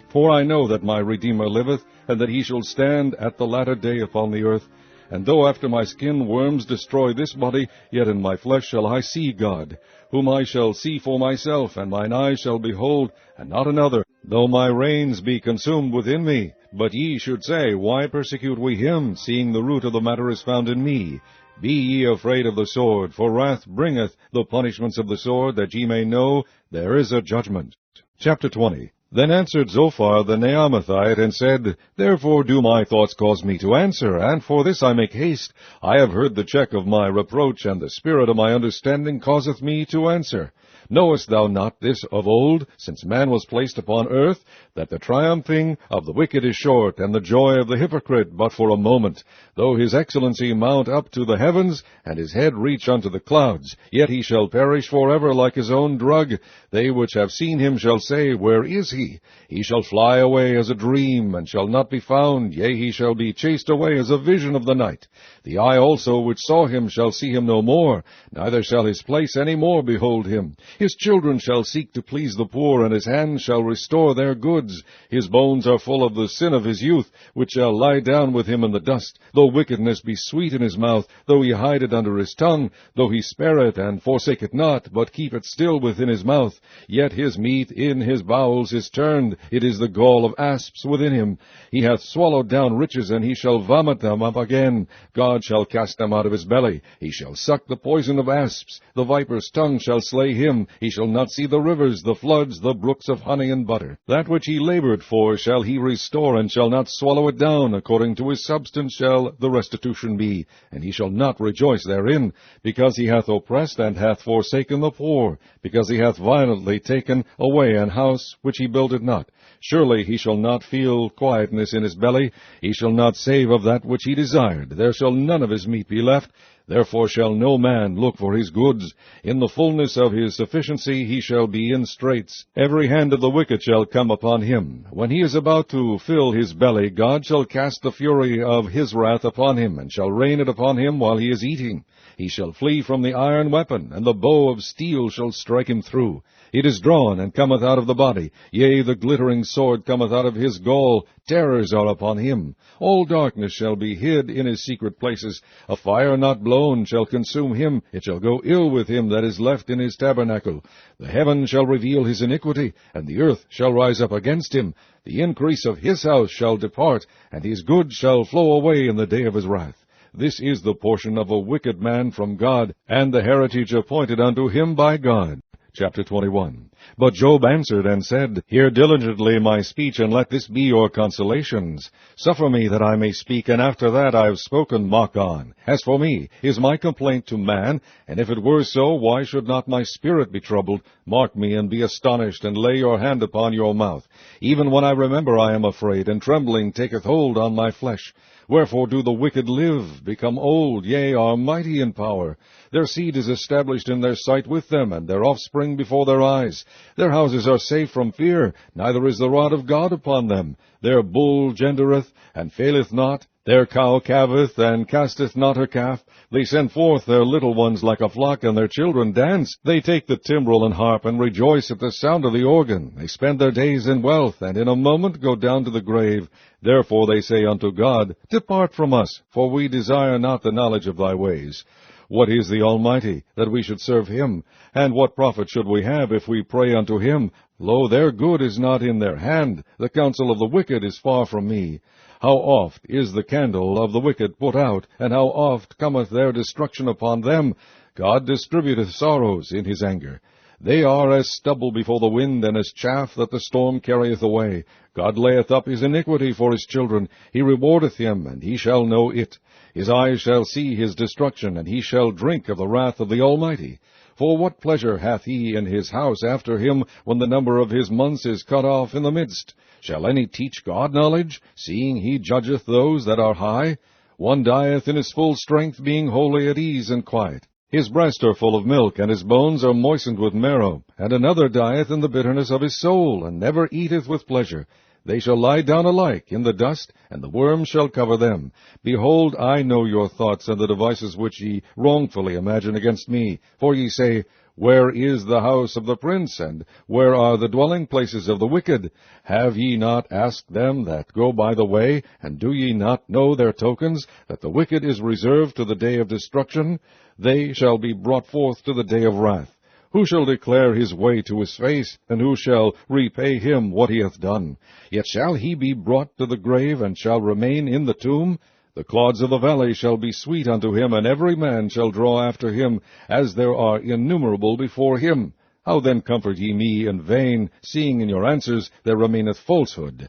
For I know that my Redeemer liveth, and that he shall stand at the latter day upon the earth. And though after my skin worms destroy this body, yet in my flesh shall I see God, whom I shall see for myself, and mine eyes shall behold, and not another, though my reins be consumed within me. But ye should say, Why persecute we him, seeing the root of the matter is found in me? Be ye afraid of the sword, for wrath bringeth the punishments of the sword, that ye may know there is a judgment. Chapter 20. Then answered Zophar the Naamathite, and said, Therefore do my thoughts cause me to answer, and for this I make haste. I have heard the check of my reproach, and the spirit of my understanding causeth me to answer. Knowest thou not this of old, since man was placed upon earth, that the triumphing of the wicked is short, and the joy of the hypocrite but for a moment? Though his excellency mount up to the heavens, and his head reach unto the clouds, yet he shall perish forever like his own drug. They which have seen him shall say, Where is he? He shall fly away as a dream, and shall not be found. Yea, he shall be chased away as a vision of the night. The eye also which saw him shall see him no more, neither shall his place any more behold him. His children shall seek to please the poor, and his hands shall restore their goods. His bones are full of the sin of his youth, which shall lie down with him in the dust. Though wickedness be sweet in his mouth, though he hide it under his tongue, though he spare it, and forsake it not, but keep it still within his mouth, yet his meat in his bowels is turned, it is the gall of asps within him. He hath swallowed down riches, and he shall vomit them up again. God shall cast them out of his belly. He shall suck the poison of asps. The viper's tongue shall slay him. He shall not see the rivers, the floods, the brooks of honey and butter. That which he labored for shall he restore, and shall not swallow it down. According to his substance shall the restitution be, and he shall not rejoice therein, because he hath oppressed and hath forsaken the poor, because he hath violently taken away an house which he builded not. Surely he shall not feel quietness in his belly. He shall not save of that which he desired. There shall none of his meat be left. Therefore shall no man look for his goods. In the fullness of his sufficiency he shall be in straits. Every hand of the wicked shall come upon him. When he is about to fill his belly, God shall cast the fury of his wrath upon him, and shall rain it upon him while he is eating. He shall flee from the iron weapon, and the bow of steel shall strike him through. It is drawn, and cometh out of the body. Yea, the glittering sword cometh out of his gall. Terrors are upon him. All darkness shall be hid in his secret places. A fire not blown shall consume him. It shall go ill with him that is left in his tabernacle. The heaven shall reveal his iniquity, and the earth shall rise up against him. The increase of his house shall depart, and his goods shall flow away in the day of his wrath. This is the portion of a wicked man from God, and the heritage appointed unto him by God. Chapter 21. But Job answered and said, Hear diligently my speech, and let this be your consolations. Suffer me that I may speak, and after that I have spoken, mock on. As for me, is my complaint to man? And if it were so, why should not my spirit be troubled? Mark me, and be astonished, and lay your hand upon your mouth. Even when I remember I am afraid, and trembling taketh hold on my flesh. Wherefore do the wicked live, become old, yea, are mighty in power? Their seed is established in their sight with them, and their offspring before their eyes. Their houses are safe from fear, neither is the rod of God upon them. Their bull gendereth, and faileth not. Their cow calveth, and casteth not her calf. They send forth their little ones like a flock, and their children dance. They take the timbrel and harp, and rejoice at the sound of the organ. They spend their days in wealth, and in a moment go down to the grave. Therefore they say unto God, Depart from us, for we desire not the knowledge of thy ways. What is the Almighty, that we should serve him? And what profit should we have if we pray unto him? Lo, their good is not in their hand. The counsel of the wicked is far from me. How oft is the candle of the wicked put out, and how oft cometh their destruction upon them? God distributeth sorrows in his anger. They are as stubble before the wind, and as chaff that the storm carrieth away. God layeth up his iniquity for his children. He rewardeth him, and he shall know it. His eyes shall see his destruction, and he shall drink of the wrath of the Almighty. For what pleasure hath he in his house after him, when the number of his months is cut off in the midst? Shall any teach God knowledge, seeing he judgeth those that are high? One dieth in his full strength, being wholly at ease and quiet. His breasts are full of milk, and his bones are moistened with marrow. And another dieth in the bitterness of his soul, and never eateth with pleasure. They shall lie down alike in the dust, and the worm shall cover them. Behold, I know your thoughts, and the devices which ye wrongfully imagine against me. For ye say, Where is the house of the prince, and where are the dwelling places of the wicked? Have ye not asked them that go by the way, and do ye not know their tokens, that the wicked is reserved to the day of destruction? They shall be brought forth to the day of wrath. Who shall declare his way to his face, and who shall repay him what he hath done? Yet shall he be brought to the grave, and shall remain in the tomb? The clods of the valley shall be sweet unto him, and every man shall draw after him, as there are innumerable before him. How then comfort ye me in vain, seeing in your answers there remaineth falsehood?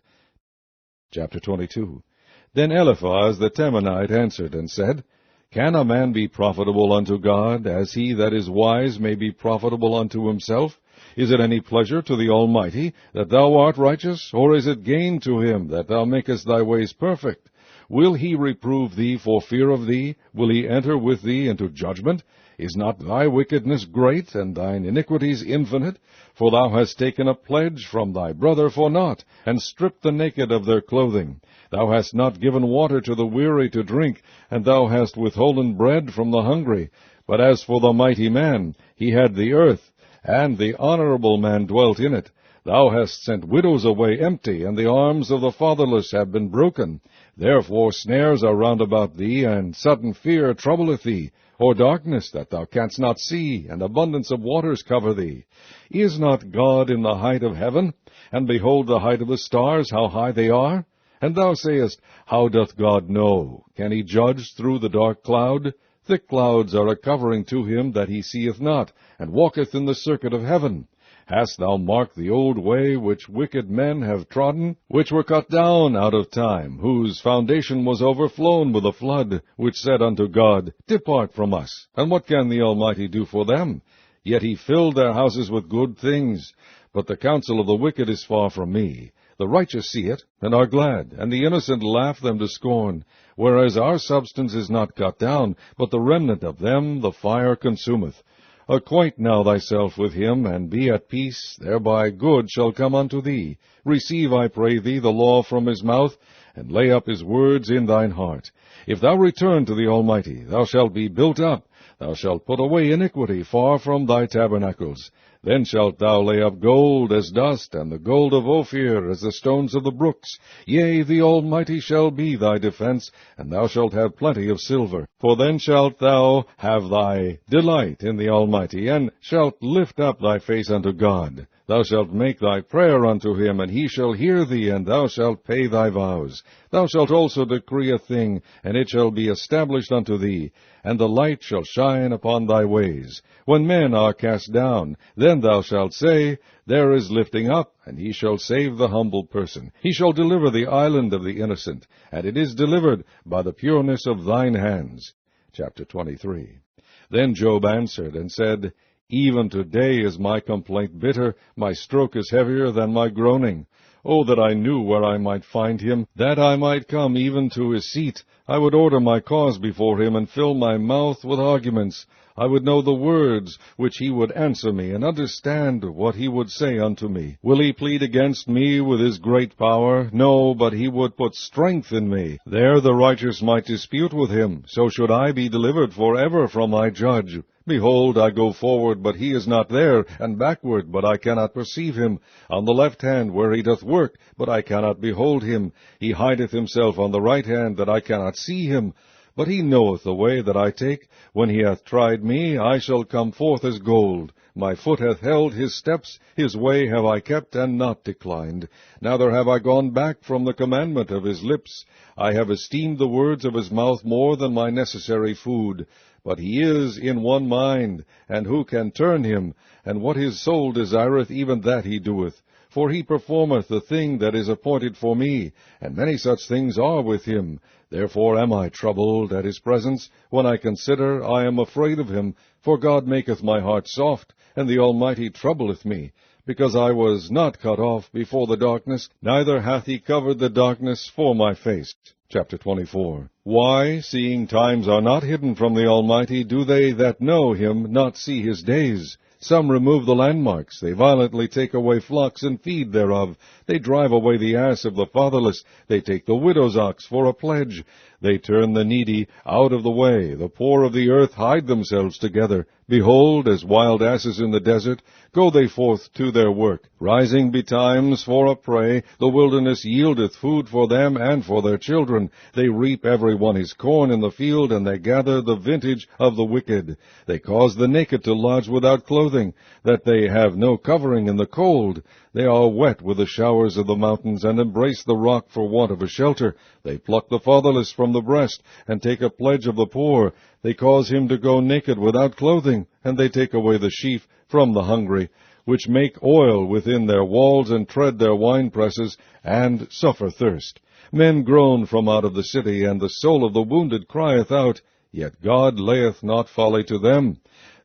Chapter 22. Then Eliphaz the Temanite answered and said, Can a man be profitable unto God, as he that is wise may be profitable unto himself? Is it any pleasure to the Almighty that thou art righteous, or is it gain to him that thou makest thy ways perfect? Will he reprove thee for fear of thee? Will he enter with thee into judgment? Is not thy wickedness great, and thine iniquities infinite? For thou hast taken a pledge from thy brother for naught, and stripped the naked of their clothing. Thou hast not given water to the weary to drink, and thou hast withholden bread from the hungry. But as for the mighty man, he had the earth, and the honorable man dwelt in it. Thou hast sent widows away empty, and the arms of the fatherless have been broken. Therefore snares are round about thee, and sudden fear troubleth thee, or darkness that thou canst not see, and abundance of waters cover thee. Is not God in the height of heaven? And behold the height of the stars, how high they are? And thou sayest, How doth God know? Can he judge through the dark cloud? Thick clouds are a covering to him that he seeth not, and walketh in the circuit of heaven. Hast thou marked the old way which wicked men have trodden, which were cut down out of time, whose foundation was overflown with a flood, which said unto God, Depart from us, and what can the Almighty do for them? Yet he filled their houses with good things. But the counsel of the wicked is far from me. The righteous see it, and are glad, and the innocent laugh them to scorn. Whereas our substance is not cut down, but the remnant of them the fire consumeth. Acquaint now thyself with him, and be at peace, thereby good shall come unto thee. Receive, I pray thee, the law from his mouth, and lay up his words in thine heart. If thou return to the Almighty, thou shalt be built up. Thou shalt put away iniquity far from thy tabernacles. Then shalt thou lay up gold as dust, and the gold of Ophir as the stones of the brooks. Yea, the Almighty shall be thy defense, and thou shalt have plenty of silver. For then shalt thou have thy delight in the Almighty, and shalt lift up thy face unto God. Thou shalt make thy prayer unto him, and he shall hear thee, and thou shalt pay thy vows. Thou shalt also decree a thing, and it shall be established unto thee, and the light shall shine upon thy ways. When men are cast down, then thou shalt say, There is lifting up, and he shall save the humble person. He shall deliver the island of the innocent, and it is delivered by the pureness of thine hands. Chapter 23. Then Job answered and said, Even today is my complaint bitter, my stroke is heavier than my groaning. Oh, that I knew where I might find him, that I might come even to his seat. I would order my cause before him, and fill my mouth with arguments. I would know the words which he would answer me, and understand what he would say unto me. Will he plead against me with his great power? No, but he would put strength in me. There the righteous might dispute with him. So should I be delivered forever from my judge. Behold, I go forward, but he is not there, and backward, but I cannot perceive him. On the left hand, where he doth work, but I cannot behold him. He hideth himself on the right hand, that I cannot see him. But he knoweth the way that I take. When he hath tried me, I shall come forth as gold. My foot hath held his steps, his way have I kept, and not declined. Neither have I gone back from the commandment of his lips. I have esteemed the words of his mouth more than my necessary food. But he is in one mind, and who can turn him? And what his soul desireth, even that he doeth. For he performeth the thing that is appointed for me, and many such things are with him. Therefore am I troubled at his presence. When I consider, I am afraid of him. For God maketh my heart soft, and the Almighty troubleth me. Because I was not cut off before the darkness, neither hath he covered the darkness for my face. Chapter 24. Why, seeing times are not hidden from the Almighty, do they that know him not see his days? Some remove the landmarks. They violently take away flocks and feed thereof. They drive away the ass of the fatherless. They take the widow's ox for a pledge. They turn the needy out of the way. The poor of the earth hide themselves together. Behold, as wild asses in the desert, go they forth to their work. Rising betimes for a prey, the wilderness yieldeth food for them and for their children. They reap every one his corn in the field, and they gather the vintage of the wicked. They cause the naked to lodge without clothing, that they have no covering in the cold. They are wet with the showers of the mountains, and embrace the rock for want of a shelter. They pluck the fatherless from the breast, and take a pledge of the poor. They cause him to go naked without clothing, and they take away the sheaf from the hungry, which make oil within their walls, and tread their winepresses, and suffer thirst. Men groan from out of the city, and the soul of the wounded crieth out, yet God layeth not folly to them.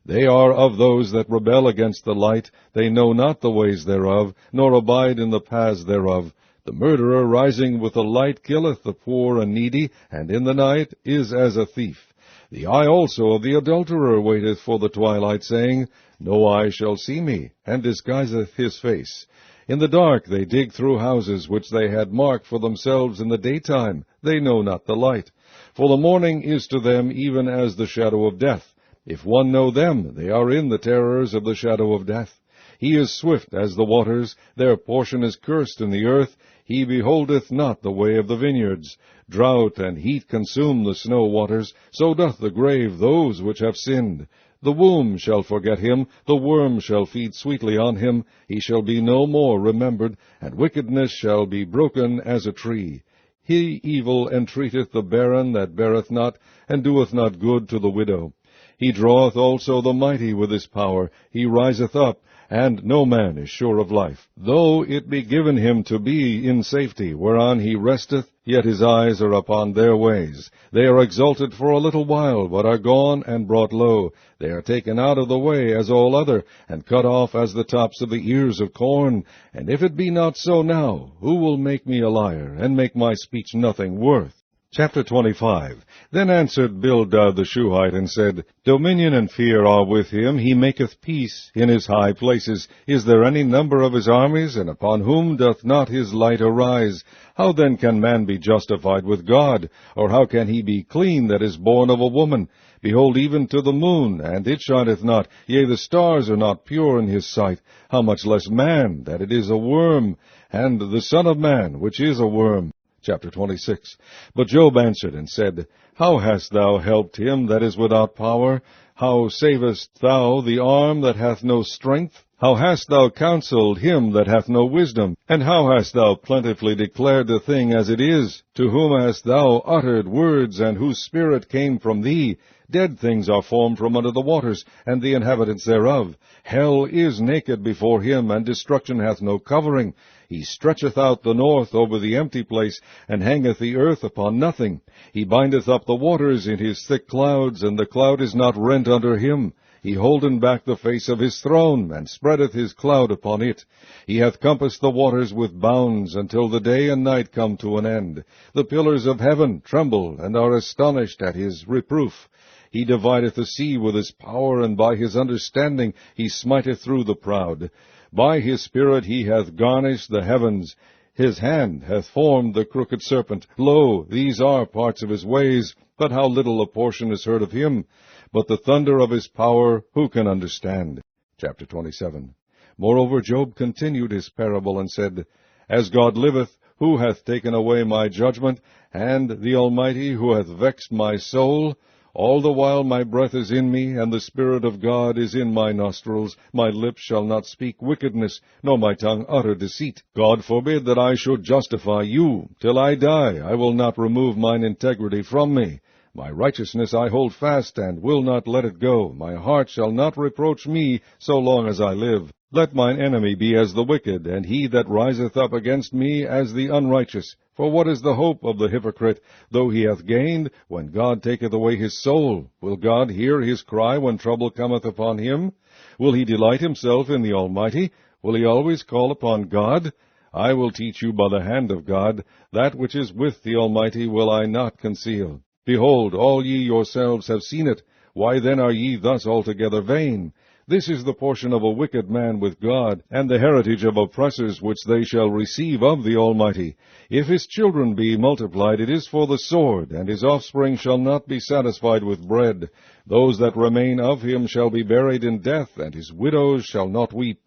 They are of those that rebel against the light. They know not the ways thereof, nor abide in the paths thereof. The murderer rising with the light killeth the poor and needy, and in the night is as a thief. The eye also of the adulterer waiteth for the twilight, saying, No eye shall see me, and disguiseth his face. In the dark they dig through houses which they had marked for themselves in the daytime. They know not the light. For the morning is to them even as the shadow of death. If one know them, they are in the terrors of the shadow of death. He is swift as the waters, their portion is cursed in the earth. He beholdeth not the way of the vineyards. Drought and heat consume the snow waters, so doth the grave those which have sinned. The womb shall forget him, the worm shall feed sweetly on him. He shall be no more remembered, and wickedness shall be broken as a tree. He evil entreateth the barren that beareth not, and doeth not good to the widow. He draweth also the mighty with his power. He riseth up, and no man is sure of life. Though it be given him to be in safety, whereon he resteth, yet his eyes are upon their ways. They are exalted for a little while, but are gone and brought low. They are taken out of the way as all other, and cut off as the tops of the ears of corn. And if it be not so now, who will make me a liar, and make my speech nothing worth? Chapter 25. Then answered Bildad the Shuhite, and said, Dominion and fear are with him. He maketh peace in his high places. Is there any number of his armies? And upon whom doth not his light arise? How then can man be justified with God? Or how can he be clean that is born of a woman? Behold, even to the moon, and it shineth not. Yea, the stars are not pure in his sight. How much less man, that it is a worm, and the Son of Man, which is a worm? Chapter 26. But Job answered and said, How hast thou helped him that is without power? How savest thou the arm that hath no strength? How hast thou counseled him that hath no wisdom? And how hast thou plentifully declared the thing as it is? To whom hast thou uttered words, and whose spirit came from thee? Dead things are formed from under the waters, and the inhabitants thereof. Hell is naked before him, and destruction hath no covering. He stretcheth out the north over the empty place, and hangeth the earth upon nothing. He bindeth up the waters in his thick clouds, and the cloud is not rent under him. He holden back the face of his throne, and spreadeth his cloud upon it. He hath compassed the waters with bounds, until the day and night come to an end. The pillars of heaven tremble, and are astonished at his reproof. He divideth the sea with his power, and by his understanding he smiteth through the proud. By his spirit he hath garnished the heavens. His hand hath formed the crooked serpent. Lo, these are parts of his ways, but how little a portion is heard of him. But the thunder of his power who can understand? Chapter 27. Moreover Job continued his parable, and said, As God liveth, who hath taken away my judgment, and the Almighty, who hath vexed my soul? All the while my breath is in me, and the Spirit of God is in my nostrils. My lips shall not speak wickedness, nor my tongue utter deceit. God forbid that I should justify you. Till I die, I will not remove mine integrity from me. My righteousness I hold fast, and will not let it go. My heart shall not reproach me so long as I live. Let mine enemy be as the wicked, and he that riseth up against me as the unrighteous. For what is the hope of the hypocrite, though he hath gained, when God taketh away his soul? Will God hear his cry when trouble cometh upon him? Will he delight himself in the Almighty? Will he always call upon God? I will teach you by the hand of God. That which is with the Almighty will I not conceal. Behold, all ye yourselves have seen it. Why then are ye thus altogether vain? This is the portion of a wicked man with God, and the heritage of oppressors which they shall receive of the Almighty. If his children be multiplied, it is for the sword, and his offspring shall not be satisfied with bread. Those that remain of him shall be buried in death, and his widows shall not weep.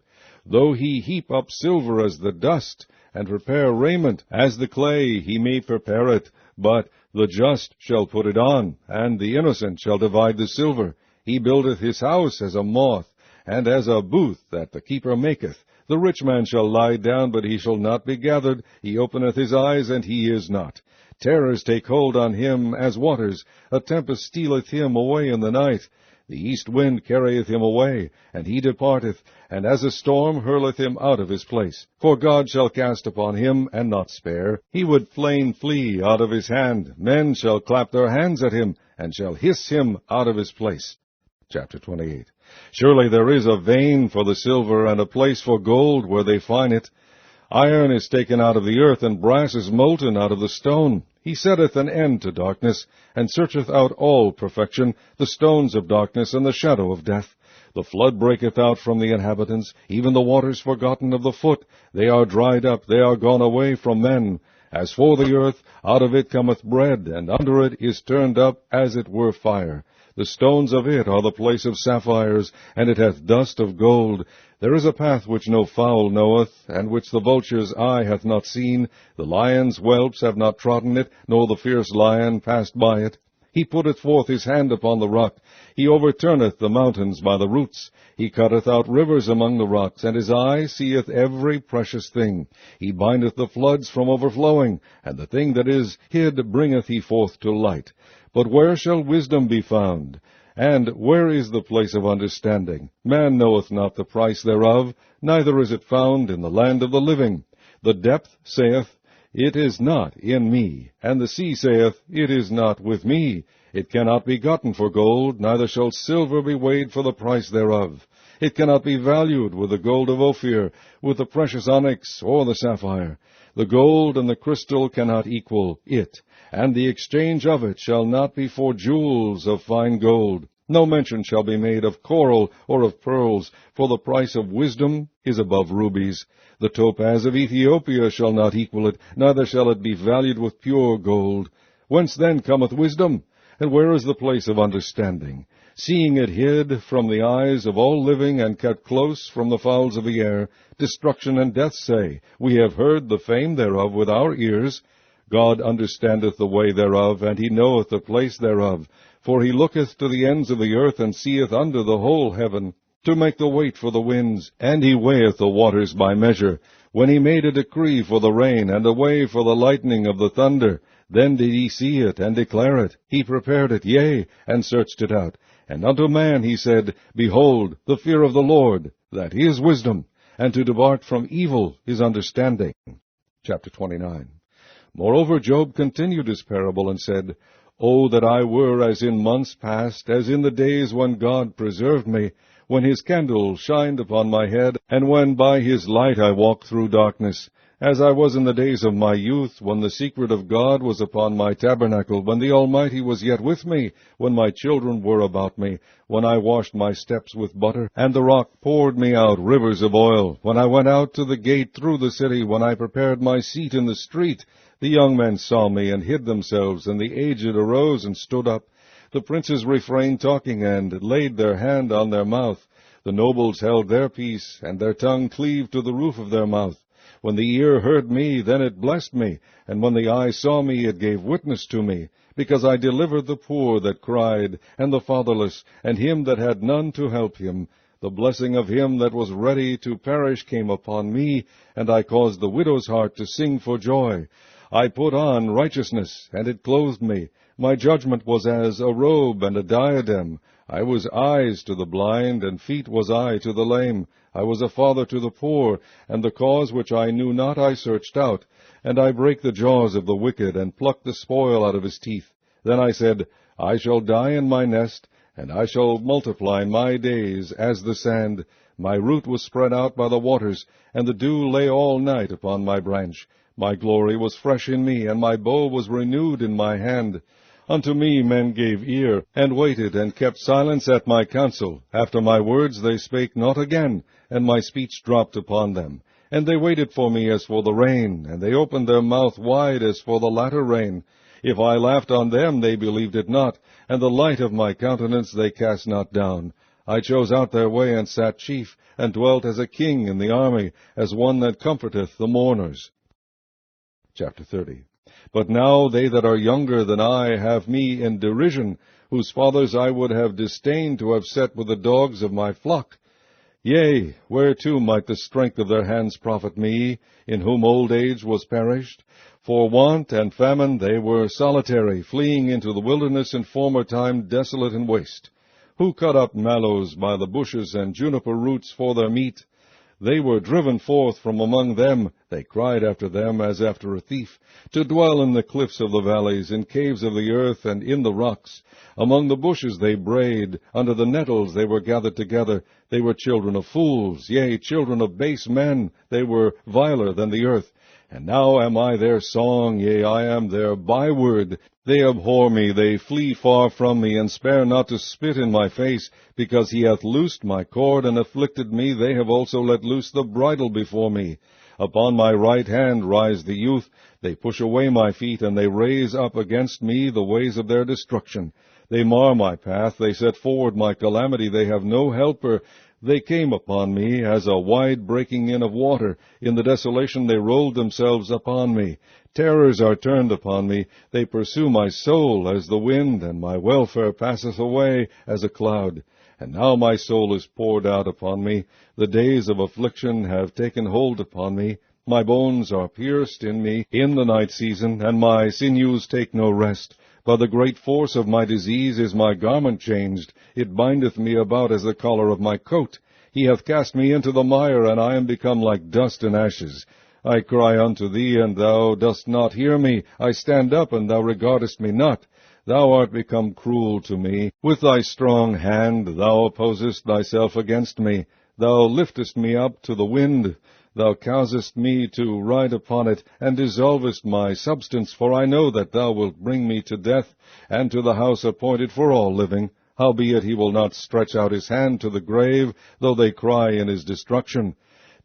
Though he heap up silver as the dust, and prepare raiment as the clay, he may prepare it, but the just shall put it on, and the innocent shall divide the silver. He buildeth his house as a moth, and as a booth that the keeper maketh. The rich man shall lie down, but he shall not be gathered. He openeth his eyes, and he is not. Terrors take hold on him as waters. A tempest stealeth him away in the night. The east wind carrieth him away, and he departeth, and as a storm hurleth him out of his place. For God shall cast upon him, and not spare. He would fain flee out of his hand. Men shall clap their hands at him, and shall hiss him out of his place. Chapter 28. Surely there is a vein for the silver, and a place for gold where they find it. Iron is taken out of the earth, and brass is molten out of the stone. He setteth an end to darkness, and searcheth out all perfection, the stones of darkness and the shadow of death. The flood breaketh out from the inhabitants, even the waters forgotten of the foot. They are dried up, they are gone away from men. As for the earth, out of it cometh bread, and under it is turned up as it were fire. The stones of it are the place of sapphires, and it hath dust of gold. There is a path which no fowl knoweth, and which the vulture's eye hath not seen. The lion's whelps have not trodden it, nor the fierce lion passed by it. He putteth forth his hand upon the rock. He overturneth the mountains by the roots. He cutteth out rivers among the rocks, and his eye seeth every precious thing. He bindeth the floods from overflowing, and the thing that is hid bringeth he forth to light. But where shall wisdom be found? And where is the place of understanding? Man knoweth not the price thereof, neither is it found in the land of the living. The depth saith, It is not in me, and the sea saith, It is not with me. It cannot be gotten for gold, neither shall silver be weighed for the price thereof. It cannot be valued with the gold of Ophir, with the precious onyx or the sapphire. The gold and the crystal cannot equal it, and the exchange of it shall not be for jewels of fine gold. No mention shall be made of coral or of pearls, for the price of wisdom is above rubies. The topaz of Ethiopia shall not equal it, neither shall it be valued with pure gold. Whence then cometh wisdom? And where is the place of understanding? Seeing it hid from the eyes of all living, and kept close from the fowls of the air, destruction and death say, We have heard the fame thereof with our ears. God understandeth the way thereof, and he knoweth the place thereof. For he looketh to the ends of the earth, and seeth under the whole heaven, to make the weight for the winds, and he weigheth the waters by measure. When he made a decree for the rain, and a way for the lightning of the thunder, then did he see it, and declare it. He prepared it, yea, and searched it out. And unto man he said, Behold, the fear of the Lord, that is wisdom, and to depart from evil is understanding. Chapter 29. Moreover Job continued his parable, and said, Oh, that I were as in months past, as in the days when God preserved me, when his candle shined upon my head, and when by his light I walked through darkness, as I was in the days of my youth, when the secret of God was upon my tabernacle, when the Almighty was yet with me, when my children were about me, when I washed my steps with butter, and the rock poured me out rivers of oil, when I went out to the gate through the city, when I prepared my seat in the street. The young men saw me and hid themselves, and the aged arose and stood up. The princes refrained talking, and laid their hand on their mouth. The nobles held their peace, and their tongue cleaved to the roof of their mouth. When the ear heard me, then it blessed me, and when the eye saw me, it gave witness to me, because I delivered the poor that cried, and the fatherless, and him that had none to help him. The blessing of him that was ready to perish came upon me, and I caused the widow's heart to sing for joy. I put on righteousness, and it clothed me. My judgment was as a robe and a diadem. I was eyes to the blind, and feet was I to the lame. I was a father to the poor, and the cause which I knew not I searched out. And I brake the jaws of the wicked, and plucked the spoil out of his teeth. Then I said, I shall die in my nest, and I shall multiply my days as the sand. My root was spread out by the waters, and the dew lay all night upon my branch. My glory was fresh in me, and my bow was renewed in my hand. Unto me men gave ear, and waited, and kept silence at my counsel. After my words they spake not again, and my speech dropped upon them. And they waited for me as for the rain, and they opened their mouth wide as for the latter rain. If I laughed on them, they believed it not, and the light of my countenance they cast not down. I chose out their way, and sat chief, and dwelt as a king in the army, as one that comforteth the mourners. Chapter 30. But now they that are younger than I have me in derision, whose fathers I would have disdained to have set with the dogs of my flock. Yea, whereto might the strength of their hands profit me, in whom old age was perished? For want and famine they were solitary, fleeing into the wilderness in former time desolate and waste. Who cut up mallows by the bushes, and juniper roots for their meat? They were driven forth from among them. They cried after them as after a thief, to dwell in the cliffs of the valleys, in caves of the earth, and in the rocks. Among the bushes they brayed, under the nettles they were gathered together. They were children of fools, yea, children of base men. They were viler than the earth. And now am I their song, yea, I am their byword. They abhor me, they flee far from me, and spare not to spit in my face. Because he hath loosed my cord, and afflicted me, they have also let loose the bridle before me. Upon my right hand rise the youth. They push away my feet, and they raise up against me the ways of their destruction. They mar my path, they set forward my calamity, they have no helper. They came upon me as a wide breaking in of water. In the desolation they rolled themselves upon me. Terrors are turned upon me. They pursue my soul as the wind, and my welfare passeth away as a cloud. And now my soul is poured out upon me. The days of affliction have taken hold upon me. My bones are pierced in me in the night season, and my sinews take no rest. By the great force of my disease is my garment changed. It bindeth me about as the collar of my coat. He hath cast me into the mire, and I am become like dust and ashes. I cry unto thee, and thou dost not hear me. I stand up, and thou regardest me not. Thou art become cruel to me. With thy strong hand thou opposest thyself against me. Thou liftest me up to the wind. Thou causest me to ride upon it, and dissolvest my substance, for I know that thou wilt bring me to death, and to the house appointed for all living. Howbeit he will not stretch out his hand to the grave, though they cry in his destruction.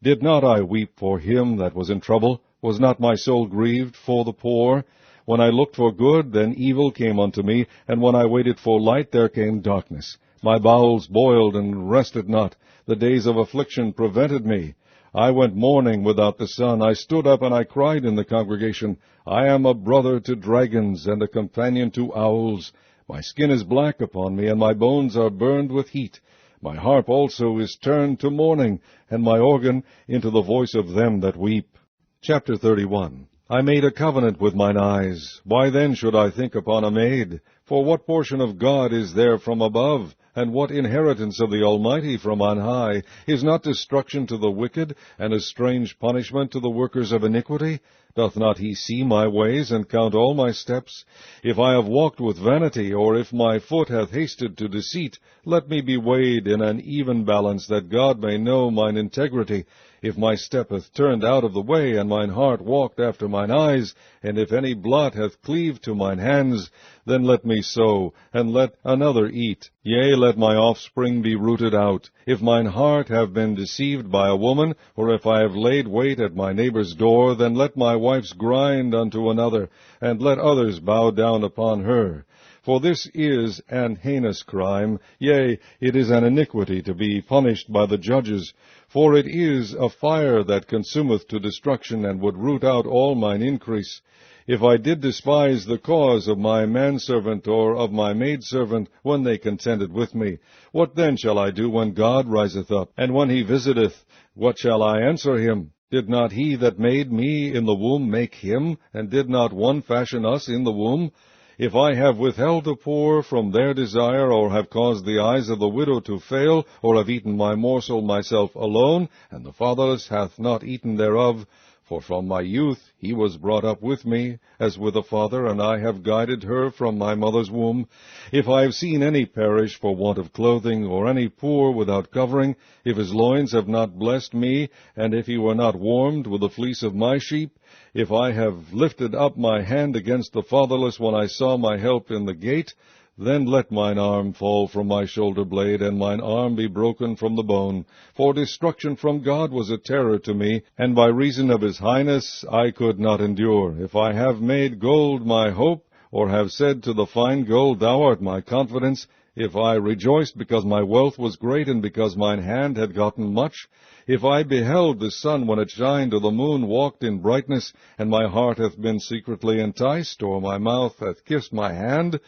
Did not I weep for him that was in trouble? Was not my soul grieved for the poor? When I looked for good, then evil came unto me, and when I waited for light, there came darkness. My bowels boiled and rested not. The days of affliction prevented me. I went mourning without the sun. I stood up, and I cried in the congregation, I am a brother to dragons, and a companion to owls. My skin is black upon me, and my bones are burned with heat. My harp also is turned to mourning, and my organ into the voice of them that weep. Chapter 31. I made a covenant with mine eyes. Why then should I think upon a maid? For what portion of God is there from above? And what inheritance of the Almighty from on high? Is not destruction to the wicked, and a strange punishment to the workers of iniquity? Doth not he see my ways, and count all my steps? If I have walked with vanity, or if my foot hath hasted to deceit, let me be weighed in an even balance, that God may know mine integrity. If my step hath turned out of the way, and mine heart walked after mine eyes, and if any blot hath cleaved to mine hands, then let me sow, and let another eat. Yea, let my offspring be rooted out. If mine heart have been deceived by a woman, or if I have laid wait at my neighbor's door, then let my wives grind unto another, and let others bow down upon her. For this is an heinous crime, yea, it is an iniquity to be punished by the judges. For it is a fire that consumeth to destruction, and would root out all mine increase. If I did despise the cause of my manservant or of my maidservant when they contended with me, what then shall I do when God riseth up? And when he visiteth, what shall I answer him? Did not he that made me in the womb make him? And did not one fashion us in the womb? If I have withheld the poor from their desire, or have caused the eyes of the widow to fail, or have eaten my morsel myself alone, and the fatherless hath not eaten thereof, for from my youth he was brought up with me, as with a father, and I have guided her from my mother's womb. If I have seen any perish for want of clothing, or any poor without covering, if his loins have not blessed me, and if he were not warmed with the fleece of my sheep, if I have lifted up my hand against the fatherless when I saw my help in the gate, then let mine arm fall from my shoulder blade, and mine arm be broken from the bone. For destruction from God was a terror to me, and by reason of his highness I could not endure. If I have made gold my hope, or have said to the fine gold, Thou art my confidence, if I rejoiced because my wealth was great, and because mine hand had gotten much, if I beheld the sun when it shined, or the moon walked in brightness, and my heart hath been secretly enticed, or my mouth hath kissed my hand,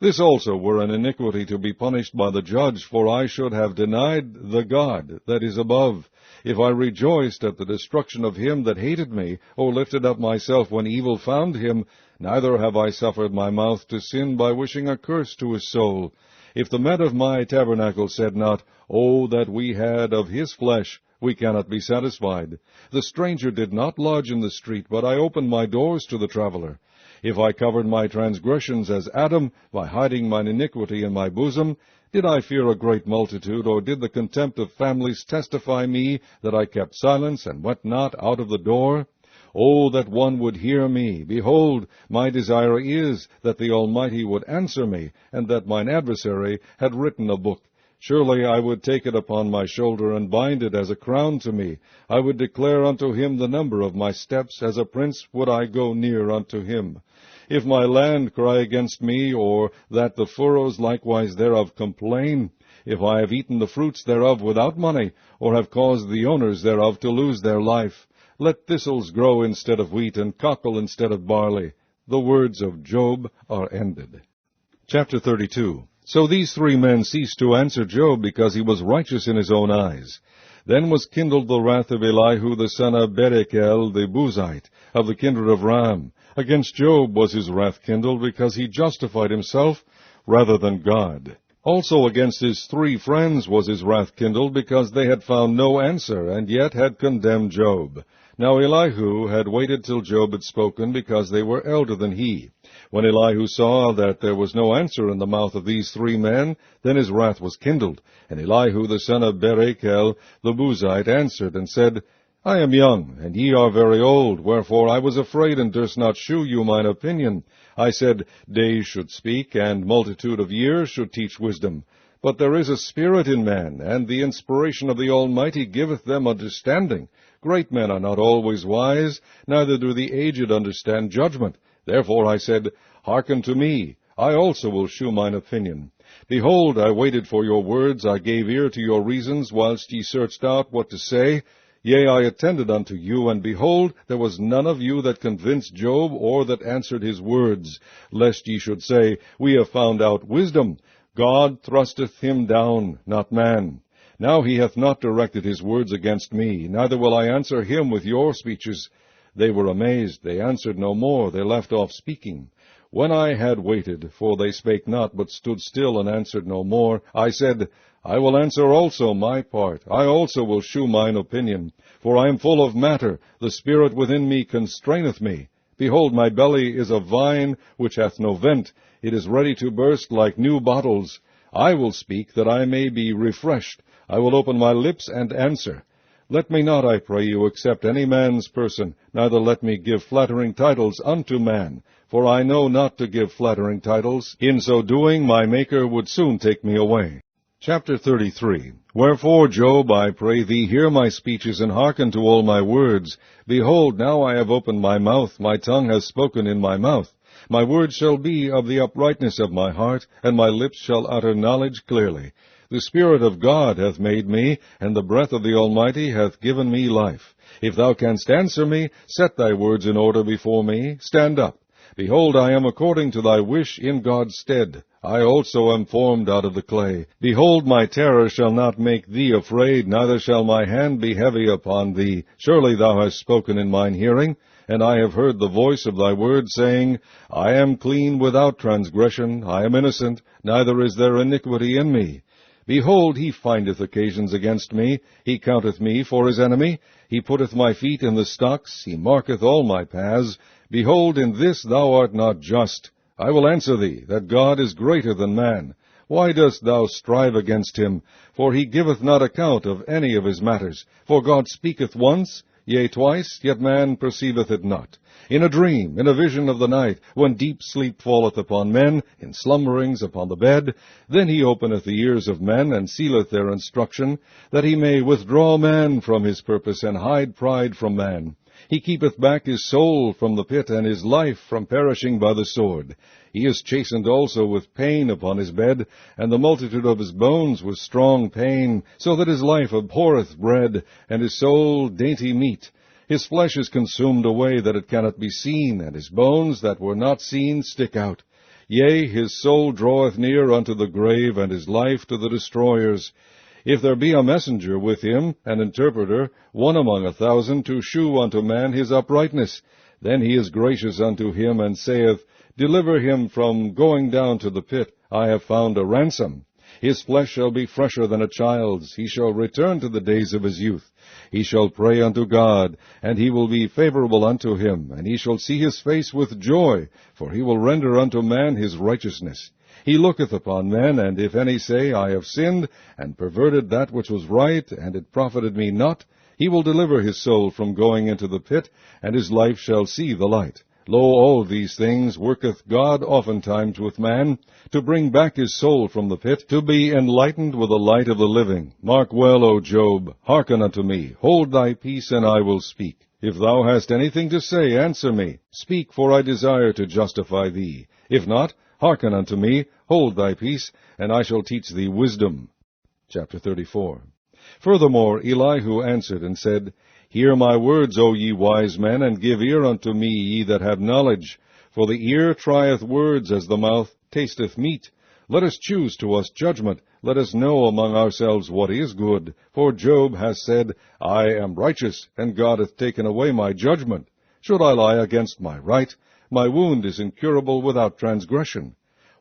this also were an iniquity to be punished by the judge, for I should have denied the God that is above. If I rejoiced at the destruction of him that hated me, or lifted up myself when evil found him, neither have I suffered my mouth to sin by wishing a curse to his soul. If the men of my tabernacle said not, O that we had of his flesh, we cannot be satisfied. The stranger did not lodge in the street, but I opened my doors to the traveler. If I covered my transgressions as Adam, by hiding mine iniquity in my bosom, did I fear a great multitude, or did the contempt of families testify me that I kept silence, and went not out of the door? O that one would hear me! Behold, my desire is that the Almighty would answer me, and that mine adversary had written a book. Surely I would take it upon my shoulder, and bind it as a crown to me. I would declare unto him the number of my steps, as a prince would I go near unto him. If my land cry against me, or that the furrows likewise thereof complain, if I have eaten the fruits thereof without money, or have caused the owners thereof to lose their life, let thistles grow instead of wheat, and cockle instead of barley. The words of Job are ended. Chapter 32. So these 3 men ceased to answer Job, because he was righteous in his own eyes. Then was kindled the wrath of Elihu the son of Berechiel the Buzite, of the kindred of Ram. Against Job was his wrath kindled, because he justified himself rather than God. Also against his 3 friends was his wrath kindled, because they had found no answer, and yet had condemned Job. Now Elihu had waited till Job had spoken, because they were elder than he. When Elihu saw that there was no answer in the mouth of these 3 men, then his wrath was kindled. And Elihu the son of Berechiel the Buzite answered, and said, I am young, and ye are very old, wherefore I was afraid, and durst not shew you mine opinion. I said, Days should speak, and multitude of years should teach wisdom. But there is a spirit in man, and the inspiration of the Almighty giveth them understanding. Great men are not always wise, neither do the aged understand judgment. Therefore I said, Hearken to me, I also will shew mine opinion. Behold, I waited for your words, I gave ear to your reasons, whilst ye searched out what to say. Yea, I attended unto you, and behold, there was none of you that convinced Job, or that answered his words, lest ye should say, We have found out wisdom. God thrusteth him down, not man. Now he hath not directed his words against me, neither will I answer him with your speeches. They were amazed, they answered no more, they left off speaking. When I had waited, for they spake not, but stood still, and answered no more, I said, I will answer also my part. I also will shew mine opinion. For I am full of matter, the spirit within me constraineth me. Behold, my belly is a vine which hath no vent. It is ready to burst like new bottles. I will speak, that I may be refreshed. I will open my lips and answer. Let me not, I pray you, accept any man's person, neither let me give flattering titles unto man. For I know not to give flattering titles. In so doing, my Maker would soon take me away. Chapter 33. Wherefore, Job, I pray thee, hear my speeches, and hearken to all my words. Behold, now I have opened my mouth, my tongue has spoken in my mouth. My words shall be of the uprightness of my heart, and my lips shall utter knowledge clearly. The Spirit of God hath made me, and the breath of the Almighty hath given me life. If thou canst answer me, set thy words in order before me. Stand up. Behold, I am according to thy wish in God's stead. I also am formed out of the clay. Behold, my terror shall not make thee afraid, neither shall my hand be heavy upon thee. Surely thou hast spoken in mine hearing, and I have heard the voice of thy word, saying, I am clean without transgression, I am innocent, neither is there iniquity in me. Behold, he findeth occasions against me, he counteth me for his enemy, he putteth my feet in the stocks, he marketh all my paths. Behold, in this thou art not just. I will answer thee, that God is greater than man. Why dost thou strive against him? For he giveth not account of any of his matters. For God speaketh once, yea, twice, yet man perceiveth it not. In a dream, in a vision of the night, when deep sleep falleth upon men, in slumberings upon the bed, then he openeth the ears of men, and sealeth their instruction, that he may withdraw man from his purpose, and hide pride from man. He keepeth back his soul from the pit, and his life from perishing by the sword. He is chastened also with pain upon his bed, and the multitude of his bones with strong pain, so that his life abhorreth bread, and his soul dainty meat. His flesh is consumed away, that it cannot be seen, and his bones that were not seen stick out. Yea, his soul draweth near unto the grave, and his life to the destroyers. If there be a messenger with him, an interpreter, one among 1,000, to shew unto man his uprightness, then he is gracious unto him, and saith, Deliver him from going down to the pit, I have found a ransom. His flesh shall be fresher than a child's, he shall return to the days of his youth. He shall pray unto God, and he will be favorable unto him, and he shall see his face with joy, for he will render unto man his righteousness. He looketh upon men, and if any say, I have sinned, and perverted that which was right, and it profited me not, he will deliver his soul from going into the pit, and his life shall see the light. Lo, all these things worketh God oftentimes with man, to bring back his soul from the pit, to be enlightened with the light of the living. Mark well, O Job, hearken unto me, hold thy peace, and I will speak. If thou hast anything to say, answer me. Speak, for I desire to justify thee. If not, hearken unto me, hold thy peace, and I shall teach thee wisdom. Chapter 34. Furthermore, Elihu answered and said, Hear my words, O ye wise men, and give ear unto me, ye that have knowledge. For the ear trieth words, as the mouth tasteth meat. Let us choose to us judgment. Let us know among ourselves what is good. For Job hath said, I am righteous, and God hath taken away my judgment. Should I lie against my right? My wound is incurable without transgression.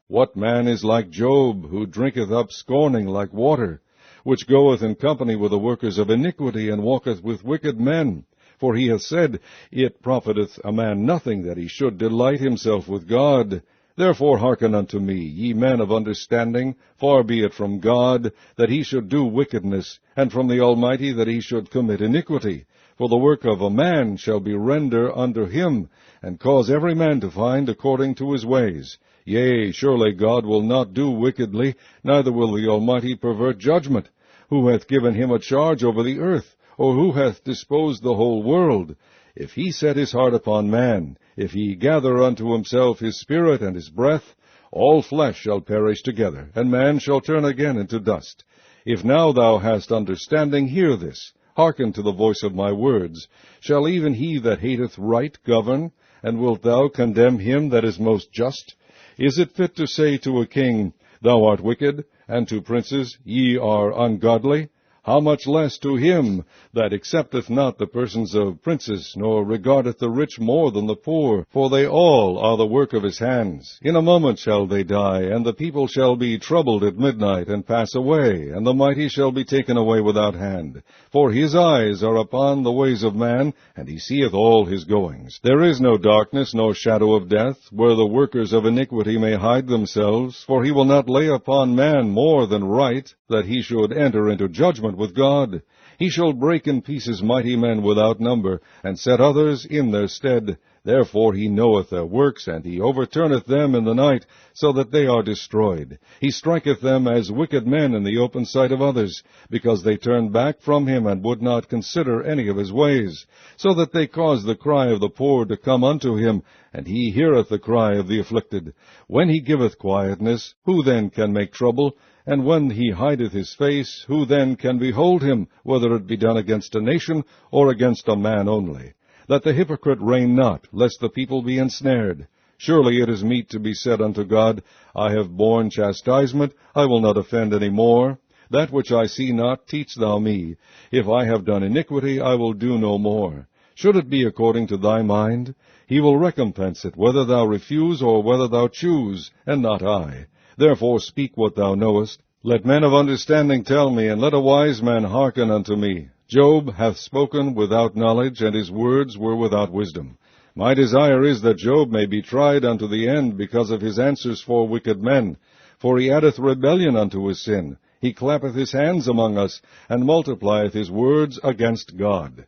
What man is like Job, who drinketh up scorning like water, which goeth in company with the workers of iniquity, and walketh with wicked men? For he hath said, It profiteth a man nothing that he should delight himself with God. Therefore hearken unto me, ye men of understanding. Far be it from God that he should do wickedness, and from the Almighty that he should commit iniquity. For the work of a man shall be render unto him, and cause every man to find according to his ways. Yea, surely God will not do wickedly, neither will the Almighty pervert judgment. Who hath given him a charge over the earth, or who hath disposed the whole world? If he set his heart upon man, if he gather unto himself his spirit and his breath, all flesh shall perish together, and man shall turn again into dust. If now thou hast understanding, hear this. Hearken to the voice of my words. Shall even he that hateth right govern? And wilt thou condemn him that is most just? Is it fit to say to a king, Thou art wicked, and to princes, Ye are ungodly? how much less to him that accepteth not the persons of princes, nor regardeth the rich more than the poor, for they all are the work of his hands. In a moment shall they die, and the people shall be troubled at midnight, and pass away, and the mighty shall be taken away without hand. For his eyes are upon the ways of man, and he seeth all his goings. There is no darkness, no shadow of death, where the workers of iniquity may hide themselves, for he will not lay upon man more than right, that he should enter into judgment with God. He shall break in pieces mighty men without number, and set others in their stead. Therefore he knoweth their works, and he overturneth them in the night, so that they are destroyed. He striketh them as wicked men in the open sight of others, because they turned back from him, and would not consider any of his ways, so that they cause the cry of the poor to come unto him, and he heareth the cry of the afflicted. When he giveth quietness, who then can make trouble? And when he hideth his face, who then can behold him, whether it be done against a nation, or against a man only? That the hypocrite reign not, lest the people be ensnared. Surely it is meet to be said unto God, I have borne chastisement, I will not offend any more. That which I see not, teach thou me. If I have done iniquity, I will do no more. Should it be according to thy mind? He will recompense it, whether thou refuse or whether thou choose, and not I. Therefore speak what thou knowest. Let men of understanding tell me, and let a wise man hearken unto me. Job hath spoken without knowledge, and his words were without wisdom. My desire is that Job may be tried unto the end, because of his answers for wicked men. For he addeth rebellion unto his sin. He clappeth his hands among us, and multiplieth his words against God.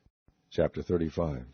Chapter 35.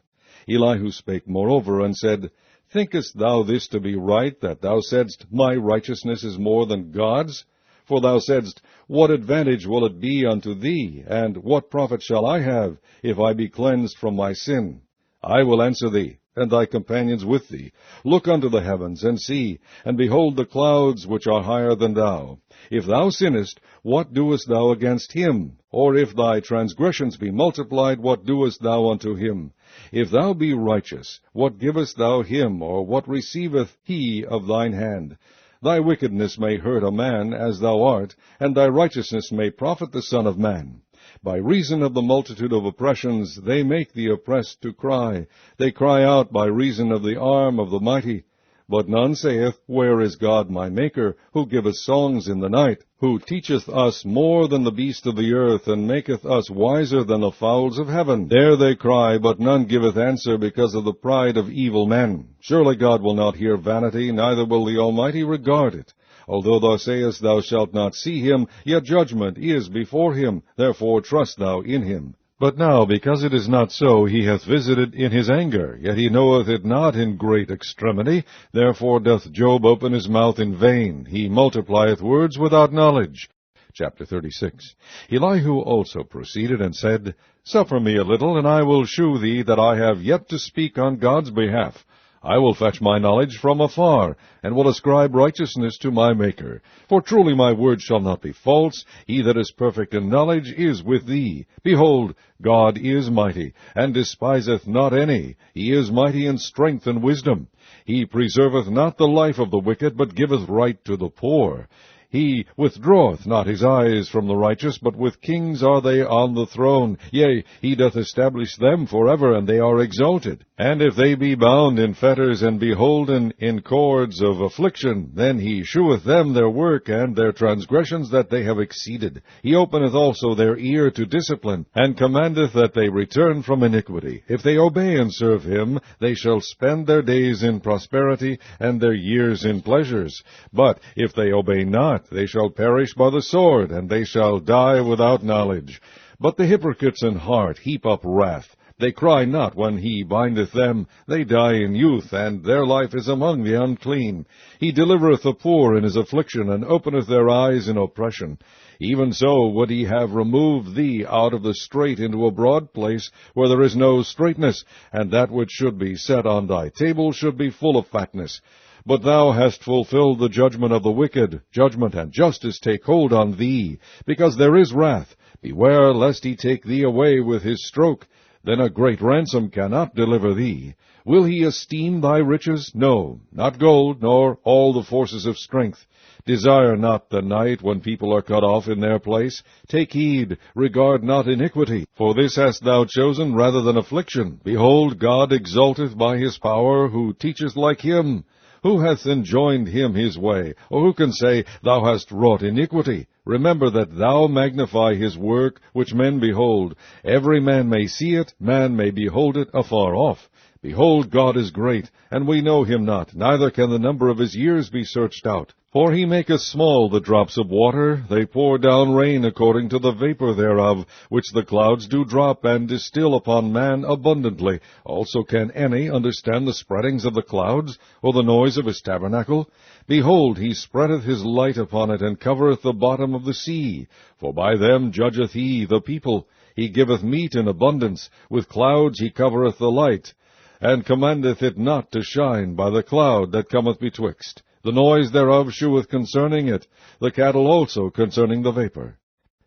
Elihu spake moreover, and said, Thinkest thou this to be right, that thou saidst, My righteousness is more than God's? For thou saidst, What advantage will it be unto thee, and what profit shall I have, if I be cleansed from my sin? I will answer thee, and thy companions with thee. Look unto the heavens, and see, and behold the clouds which are higher than thou. If thou sinnest, what doest thou against him? Or if thy transgressions be multiplied, what doest thou unto him? If thou be righteous, what givest thou him, or what receiveth he of thine hand? Thy wickedness may hurt a man, as thou art, and thy righteousness may profit the Son of Man. By reason of the multitude of oppressions, they make the oppressed to cry. They cry out by reason of the arm of the mighty. But none saith, Where is God my Maker, who giveth songs in the night, who teacheth us more than the beasts of the earth, and maketh us wiser than the fowls of heaven? There they cry, but none giveth answer, because of the pride of evil men. Surely God will not hear vanity, neither will the Almighty regard it. Although thou sayest thou shalt not see him, yet judgment is before him, therefore trust thou in him. But now, because it is not so, he hath visited in his anger, yet he knoweth it not in great extremity. Therefore doth Job open his mouth in vain. He multiplieth words without knowledge. Chapter 36. Elihu also proceeded and said, Suffer me a little, and I will shew thee that I have yet to speak on God's behalf. I will fetch my knowledge from afar, and will ascribe righteousness to my Maker. For truly my word shall not be false. He that is perfect in knowledge is with thee. Behold, God is mighty, and despiseth not any. He is mighty in strength and wisdom. He preserveth not the life of the wicked, but giveth right to the poor. He withdraweth not his eyes from the righteous, but with kings are they on the throne. Yea, he doth establish them forever, and they are exalted. And if they be bound in fetters, and beholden in cords of affliction, then he sheweth them their work, and their transgressions that they have exceeded. He openeth also their ear to discipline, and commandeth that they return from iniquity. If they obey and serve him, they shall spend their days in prosperity, and their years in pleasures. But if they obey not, they shall perish by the sword, and they shall die without knowledge. But the hypocrites in heart heap up wrath. They cry not when he bindeth them. They die in youth, and their life is among the unclean. He delivereth the poor in his affliction, and openeth their eyes in oppression. Even so would he have removed thee out of the strait into a broad place, where there is no straightness, and that which should be set on thy table should be full of fatness. But thou hast fulfilled the judgment of the wicked. Judgment and justice take hold on thee, because there is wrath. Beware lest he take thee away with his stroke. then a great ransom cannot deliver thee. Will he esteem thy riches? No, not gold, nor all the forces of strength. Desire not the night when people are cut off in their place. Take heed, regard not iniquity, for this hast thou chosen rather than affliction. Behold, God exalteth by his power, who teacheth like him. Who hath enjoined him his way? Or who can say, Thou hast wrought iniquity? Remember that thou magnify his work, which men behold. Every man may see it, man may behold it afar off. Behold, God is great, and we know him not, neither can the number of his years be searched out. For he maketh small the drops of water, they pour down rain according to the vapor thereof, which the clouds do drop, and distill upon man abundantly. Also can any understand the spreadings of the clouds, or the noise of his tabernacle? Behold, he spreadeth his light upon it, and covereth the bottom of the sea. For by them judgeth he the people. He giveth meat in abundance, with clouds he covereth the light, and commandeth it not to shine by the cloud that cometh betwixt. The noise thereof sheweth concerning it, the cattle also concerning the vapor.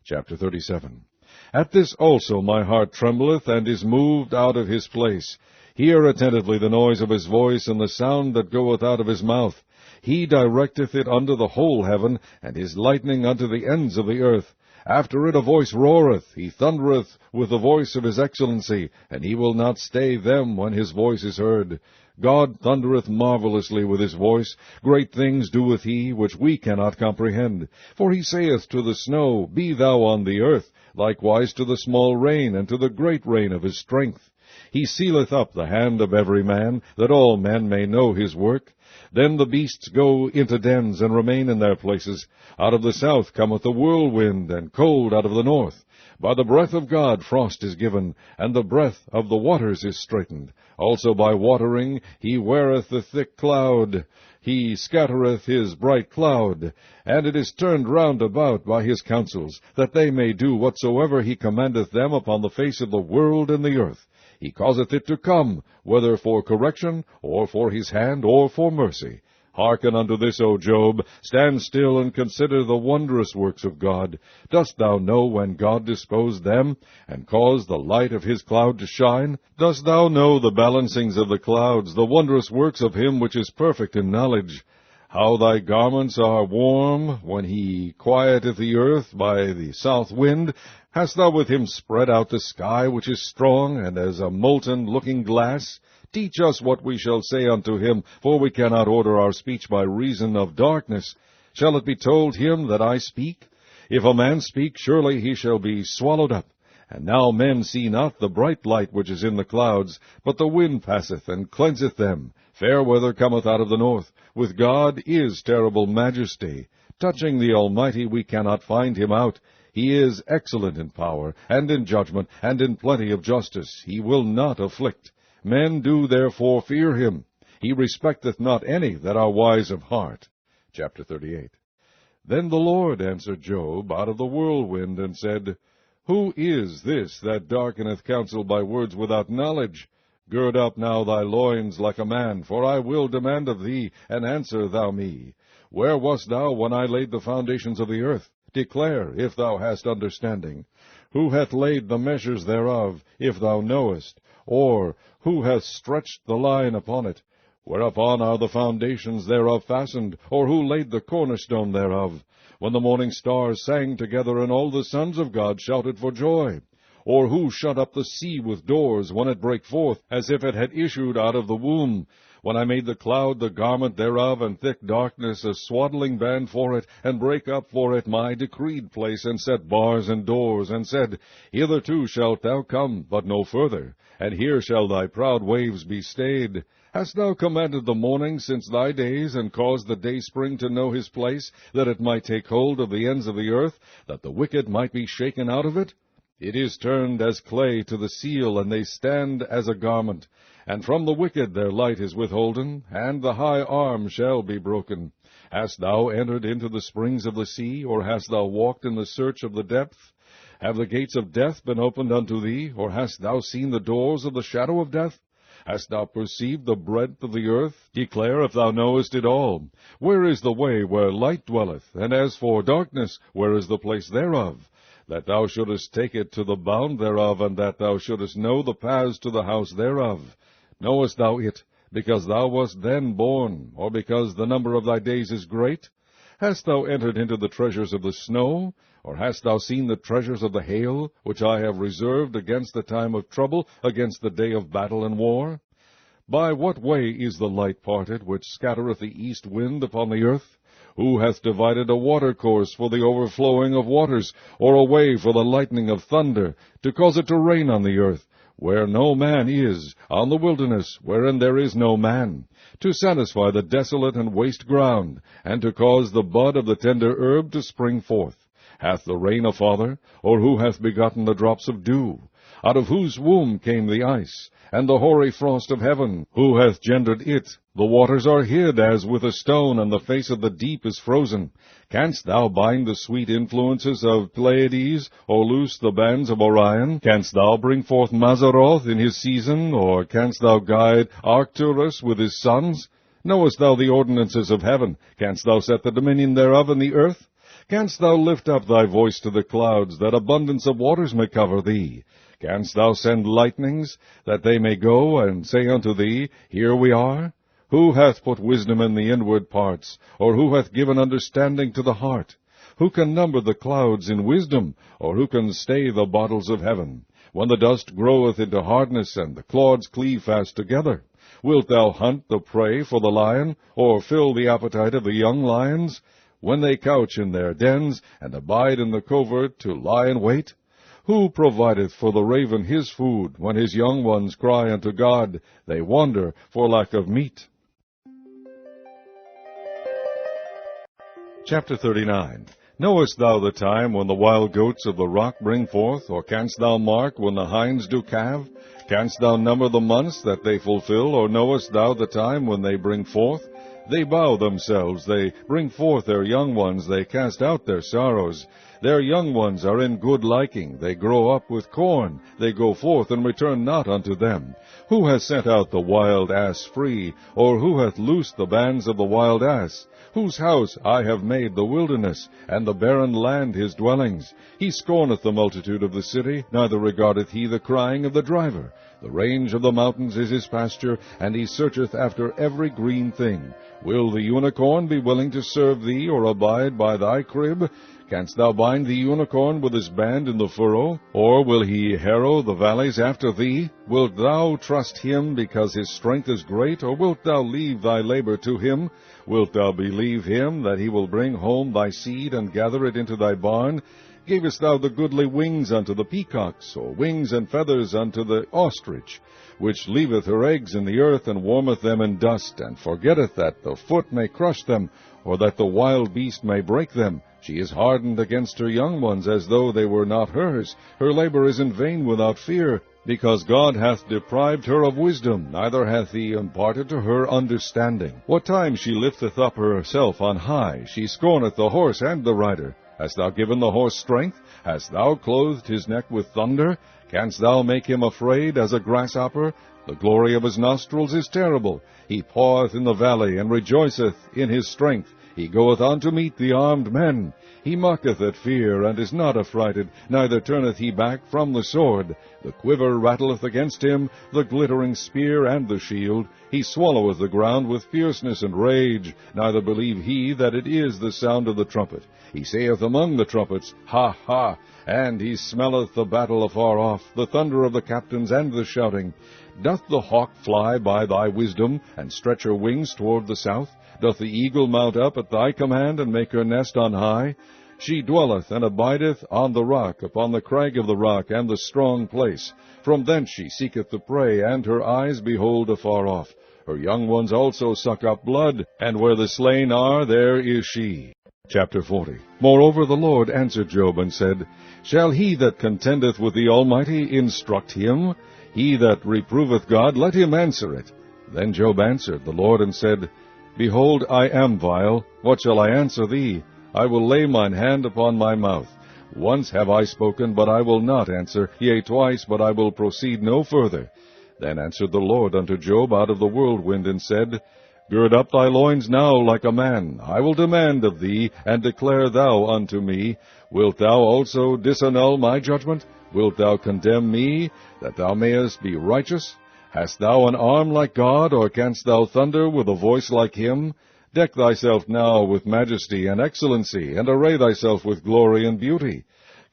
Chapter 37. At this also my heart trembleth, and is moved out of his place. Hear attentively the noise of his voice, and the sound that goeth out of his mouth. He directeth it unto the whole heaven, and his lightning unto the ends of the earth. After it a voice roareth, he thundereth with the voice of his excellency, and he will not stay them when his voice is heard. God thundereth marvelously with his voice. Great things doeth he, which we cannot comprehend. For he saith to the snow, Be thou on the earth, likewise to the small rain, and to the great rain of his strength. He sealeth up the hand of every man, that all men may know his work. Then the beasts go into dens, and remain in their places. Out of the south cometh the whirlwind, and cold out of the north. By the breath of God frost is given, and the breath of the waters is straitened. Also by watering he weareth the thick cloud. He scattereth his bright cloud, and it is turned round about by his counsels, that they may do whatsoever he commandeth them upon the face of the world and the earth. He causeth it to come, whether for correction, or for his hand, or for mercy. Hearken unto this, O Job. Stand still, and consider the wondrous works of God. Dost thou know when God disposed them, and caused the light of his cloud to shine? Dost thou know the balancings of the clouds, the wondrous works of him which is perfect in knowledge? How thy garments are warm, when he quieteth the earth by the south wind? Hast thou with him spread out the sky, which is strong, and as a molten looking-glass? Teach us what we shall say unto him, for we cannot order our speech by reason of darkness. Shall it be told him that I speak? If a man speak, surely he shall be swallowed up. And now men see not the bright light which is in the clouds, but the wind passeth and cleanseth them. Fair weather cometh out of the north. With God is terrible majesty. Touching the Almighty we cannot find him out. He is excellent in power, and in judgment, and in plenty of justice. He will not afflict. Men do therefore fear him. He respecteth not any that are wise of heart. Chapter 38. Then the Lord answered Job out of the whirlwind, and said, Who is this that darkeneth counsel by words without knowledge? Gird up now thy loins like a man, for I will demand of thee, and answer thou me. Where wast thou when I laid the foundations of the earth? Declare, if thou hast understanding. Who hath laid the measures thereof, if thou knowest? Or who hath stretched the line upon it? Whereupon are the foundations thereof fastened? Or who laid the cornerstone thereof? When the morning stars sang together, and all the sons of God shouted for joy? Or who shut up the sea with doors, when it brake forth, as if it had issued out of the womb? When I made the cloud the garment thereof, and thick darkness a swaddling band for it, and brake up for it my decreed place, and set bars and doors, and said, Hitherto shalt thou come, but no further, and here shall thy proud waves be stayed. Hast thou commanded the morning since thy days, and caused the dayspring to know his place, that it might take hold of the ends of the earth, that the wicked might be shaken out of it? It is turned as clay to the seal, and they stand as a garment. And from the wicked their light is withholden, and the high arm shall be broken. Hast thou entered into the springs of the sea, or hast thou walked in the search of the depth? Have the gates of death been opened unto thee, or hast thou seen the doors of the shadow of death? Hast thou perceived the breadth of the earth? Declare if thou knowest it all. Where is the way where light dwelleth? And as for darkness, where is the place thereof? that thou shouldest take it to the bound thereof, and that thou shouldest know the paths to the house thereof? Knowest thou it, because thou wast then born, or because the number of thy days is great? Hast thou entered into the treasures of the snow, or hast thou seen the treasures of the hail, which I have reserved against the time of trouble, against the day of battle and war? By what way is the light parted, which scattereth the east wind upon the earth? Who hath divided a watercourse for the overflowing of waters, or a way for the lightning of thunder, to cause it to rain on the earth, where no man is, on the wilderness, wherein there is no man, to satisfy the desolate and waste ground, and to cause the bud of the tender herb to spring forth? Hath the rain a father, or who hath begotten the drops of dew? Out of whose womb came the ice, and the hoary frost of heaven? Who hath gendered it? The waters are hid as with a stone, and the face of the deep is frozen. Canst thou bind the sweet influences of Pleiades, or loose the bands of Orion? Canst thou bring forth Mazzaroth in his season, or canst thou guide Arcturus with his sons? Knowest thou the ordinances of heaven? Canst thou set the dominion thereof in the earth? Canst thou lift up thy voice to the clouds, that abundance of waters may cover thee? Canst thou send lightnings, that they may go and say unto thee, Here we are? Who hath put wisdom in the inward parts, or who hath given understanding to the heart? Who can number the clouds in wisdom, or who can stay the bottles of heaven? When the dust groweth into hardness, and the clods cleave fast together, wilt thou hunt the prey for the lion, or fill the appetite of the young lions? When they couch in their dens, and abide in the covert to lie in wait? Who provideth for the raven his food, when his young ones cry unto God? They wander for lack of meat. Chapter 39. Knowest thou the time when the wild goats of the rock bring forth, or canst thou mark when the hinds do calve? Canst thou number the months that they fulfill, or knowest thou the time when they bring forth? They bow themselves, they bring forth their young ones, they cast out their sorrows. Their young ones are in good liking, they grow up with corn, they go forth and return not unto them. Who hath sent out the wild ass free, or who hath loosed the bands of the wild ass? Whose house I have made the wilderness, and the barren land his dwellings. He scorneth the multitude of the city, neither regardeth he the crying of the driver. The range of the mountains is his pasture, and he searcheth after every green thing. Will the unicorn be willing to serve thee, or abide by thy crib? Canst thou bind the unicorn with his band in the furrow? Or will he harrow the valleys after thee? Wilt thou trust him because his strength is great, or wilt thou leave thy labor to him? Wilt thou believe him, that he will bring home thy seed, and gather it into thy barn? Gavest thou the goodly wings unto the peacocks, or wings and feathers unto the ostrich, which leaveth her eggs in the earth, and warmeth them in dust, and forgetteth that the foot may crush them, or that the wild beast may break them? She is hardened against her young ones, as though they were not hers. Her labor is in vain without fear, because God hath deprived her of wisdom, neither hath he imparted to her understanding. What time she lifteth up herself on high, she scorneth the horse and the rider. Hast thou given the horse strength? Hast thou clothed his neck with thunder? Canst thou make him afraid as a grasshopper? The glory of his nostrils is terrible. He paweth in the valley, and rejoiceth in his strength. He goeth on to meet the armed men. He mocketh at fear, and is not affrighted, neither turneth he back from the sword. The quiver rattleth against him, the glittering spear and the shield. He swalloweth the ground with fierceness and rage, neither believe he that it is the sound of the trumpet. He saith among the trumpets, Ha, ha! And he smelleth the battle afar off, the thunder of the captains and the shouting. Doth the hawk fly by thy wisdom, and stretch her wings toward the south? Doth the eagle mount up at thy command, and make her nest on high? She dwelleth and abideth on the rock, upon the crag of the rock, and the strong place. From thence she seeketh the prey, and her eyes behold afar off. Her young ones also suck up blood, and where the slain are, there is she. Chapter 40. Moreover the Lord answered Job, and said, Shall he that contendeth with the Almighty instruct him? He that reproveth God, let him answer it. Then Job answered the Lord, and said, Behold, I am vile. What shall I answer thee? I will lay mine hand upon my mouth. Once have I spoken, but I will not answer, yea, twice, but I will proceed no further. Then answered the Lord unto Job out of the whirlwind, and said, Gird up thy loins now like a man. I will demand of thee, and declare thou unto me. Wilt thou also disannul my judgment? Wilt thou condemn me, that thou mayest be righteous? Hast thou an arm like God, or canst thou thunder with a voice like him? Deck thyself now with majesty and excellency, and array thyself with glory and beauty.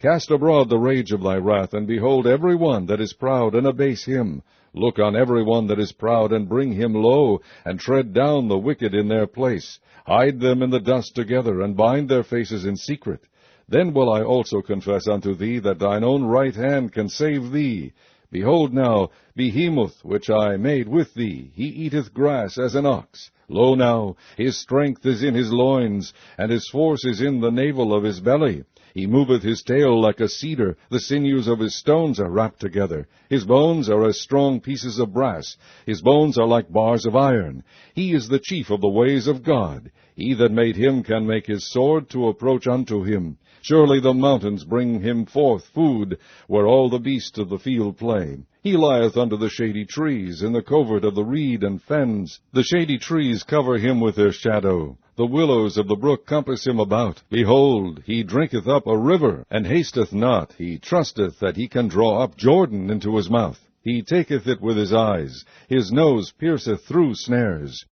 Cast abroad the rage of thy wrath, and behold every one that is proud, and abase him. Look on every one that is proud, and bring him low, and tread down the wicked in their place. Hide them in the dust together, and bind their faces in secret. Then will I also confess unto thee that thine own right hand can save thee. Behold now, Behemoth, which I made with thee, he eateth grass as an ox. Lo now, his strength is in his loins, and his force is in the navel of his belly. He moveth his tail like a cedar, the sinews of his stones are wrapped together. His bones are as strong pieces of brass, his bones are like bars of iron. He is the chief of the ways of God. He that made him can make his sword to approach unto him. Surely the mountains bring him forth food, where all the beasts of the field play. He lieth under the shady trees, in the covert of the reed and fens. The shady trees cover him with their shadow. The willows of the brook compass him about. Behold, he drinketh up a river, and hasteth not. He trusteth that he can draw up Jordan into his mouth. He taketh it with his eyes. His nose pierceth through snares.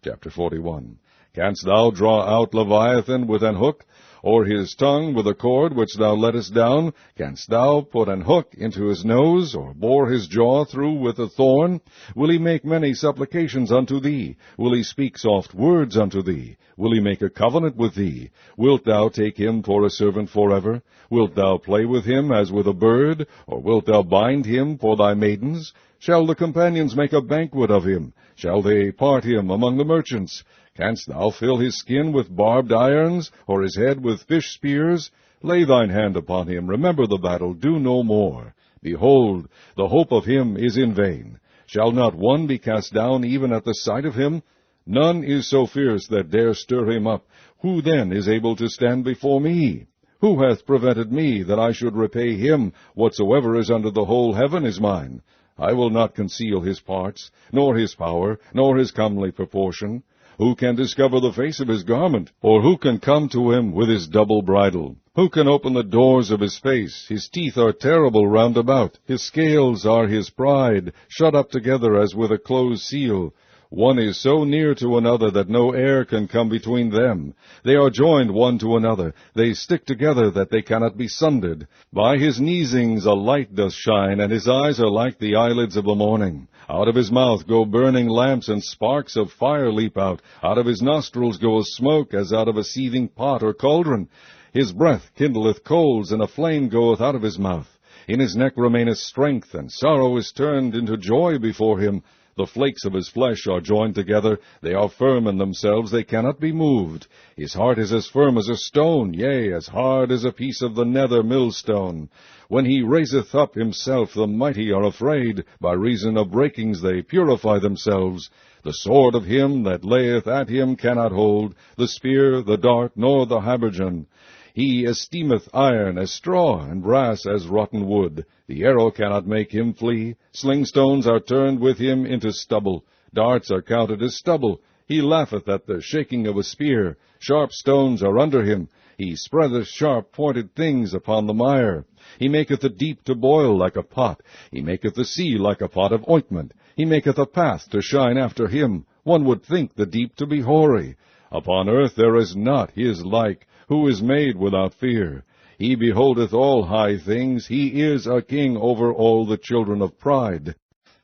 Chapter 41. Canst thou draw out Leviathan with an hook, or his tongue with a cord which thou lettest down? Canst thou put an hook into his nose, or bore his jaw through with a thorn? Will he make many supplications unto thee? Will he speak soft words unto thee? Will he make a covenant with thee? Wilt thou take him for a servant forever? Wilt thou play with him as with a bird? Or wilt thou bind him for thy maidens? Shall the companions make a banquet of him? Shall they part him among the merchants? Canst thou fill his skin with barbed irons, or his head with fish spears? Lay thine hand upon him, remember the battle, do no more. Behold, the hope of him is in vain. Shall not one be cast down even at the sight of him? None is so fierce that dare stir him up. Who then is able to stand before me? Who hath prevented me that I should repay him? Whatsoever is under the whole heaven is mine. I will not conceal his parts, nor his power, nor his comely proportion. Who can discover the face of his garment? Or who can come to him with his double bridle? Who can open the doors of his face? His teeth are terrible round about. His scales are his pride, shut up together as with a closed seal. One is so near to another that no air can come between them. They are joined one to another. They stick together that they cannot be sundered. By his neesings a light doth shine, and his eyes are like the eyelids of the morning. Out of his mouth go burning lamps, and sparks of fire leap out. Out of his nostrils goeth smoke, as out of a seething pot or cauldron. His breath kindleth coals, and a flame goeth out of his mouth. In his neck remaineth strength, and sorrow is turned into joy before him. The flakes of his flesh are joined together. They are firm in themselves, they cannot be moved. His heart is as firm as a stone, yea, as hard as a piece of the nether millstone. When he raiseth up himself, the mighty are afraid. By reason of breakings they purify themselves. The sword of him that layeth at him cannot hold, the spear, the dart, nor the habergeon. He esteemeth iron as straw, and brass as rotten wood. The arrow cannot make him flee. Slingstones are turned with him into stubble. Darts are counted as stubble. He laugheth at the shaking of a spear. Sharp stones are under him. He spreadeth sharp-pointed things upon the mire. He maketh the deep to boil like a pot. He maketh the sea like a pot of ointment. He maketh a path to shine after him. One would think the deep to be hoary. Upon earth there is not his like, who is made without fear. He beholdeth all high things. He is a king over all the children of pride.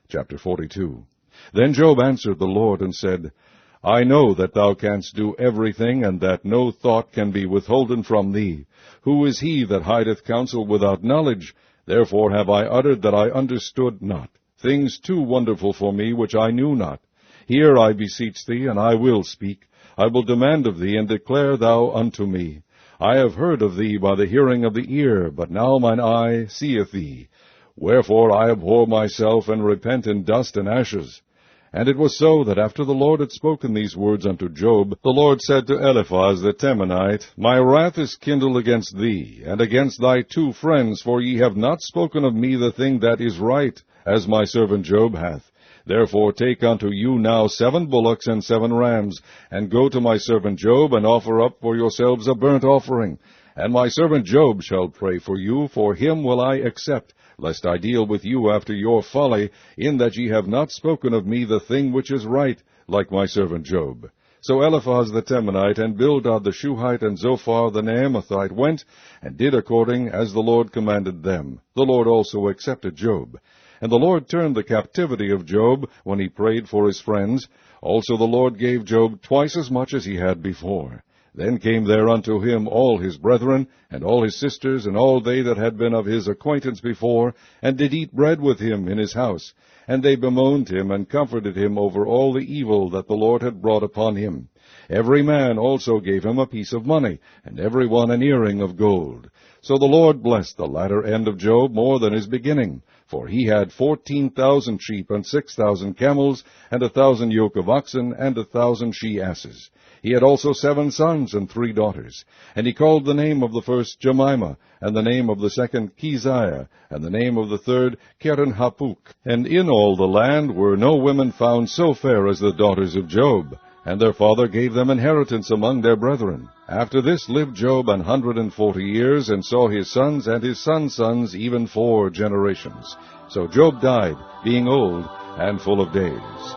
Chapter 42. Then Job answered the Lord and said, I know that thou canst do everything, and that no thought can be withholden from thee. Who is he that hideth counsel without knowledge? Therefore have I uttered that I understood not, things too wonderful for me which I knew not. Hear, I beseech thee, and I will speak. I will demand of thee, and declare thou unto me. I have heard of thee by the hearing of the ear, but now mine eye seeth thee. Wherefore I abhor myself, and repent in dust and ashes. And it was so that after the Lord had spoken these words unto Job, the Lord said to Eliphaz the Temanite, My wrath is kindled against thee, and against thy 2 friends, for ye have not spoken of me the thing that is right, as my servant Job hath. Therefore take unto you now 7 bullocks and 7 rams, and go to my servant Job, and offer up for yourselves a burnt offering. And my servant Job shall pray for you, for him will I accept, lest I deal with you after your folly, in that ye have not spoken of me the thing which is right, like my servant Job. So Eliphaz the Temanite, and Bildad the Shuhite, and Zophar the Naamathite went, and did according as the Lord commanded them. The Lord also accepted Job. And the Lord turned the captivity of Job, when he prayed for his friends. Also the Lord gave Job twice as much as he had before. Then came there unto him all his brethren, and all his sisters, and all they that had been of his acquaintance before, and did eat bread with him in his house. And they bemoaned him, and comforted him over all the evil that the Lord had brought upon him. Every man also gave him a piece of money, and every one an earring of gold. So the Lord blessed the latter end of Job more than his beginning. For he had 14,000 sheep, and 6,000 camels, and 1,000 yoke of oxen, and 1,000 she-asses. He had also 7 sons and 3 daughters. And he called the name of the first Jemimah, and the name of the second Keziah, and the name of the third Keren-Hapuk. And in all the land were no women found so fair as the daughters of Job. And their father gave them inheritance among their brethren. After this lived Job 140 years, and saw his sons and his sons' sons, even 4 generations. So Job died, being old and full of days.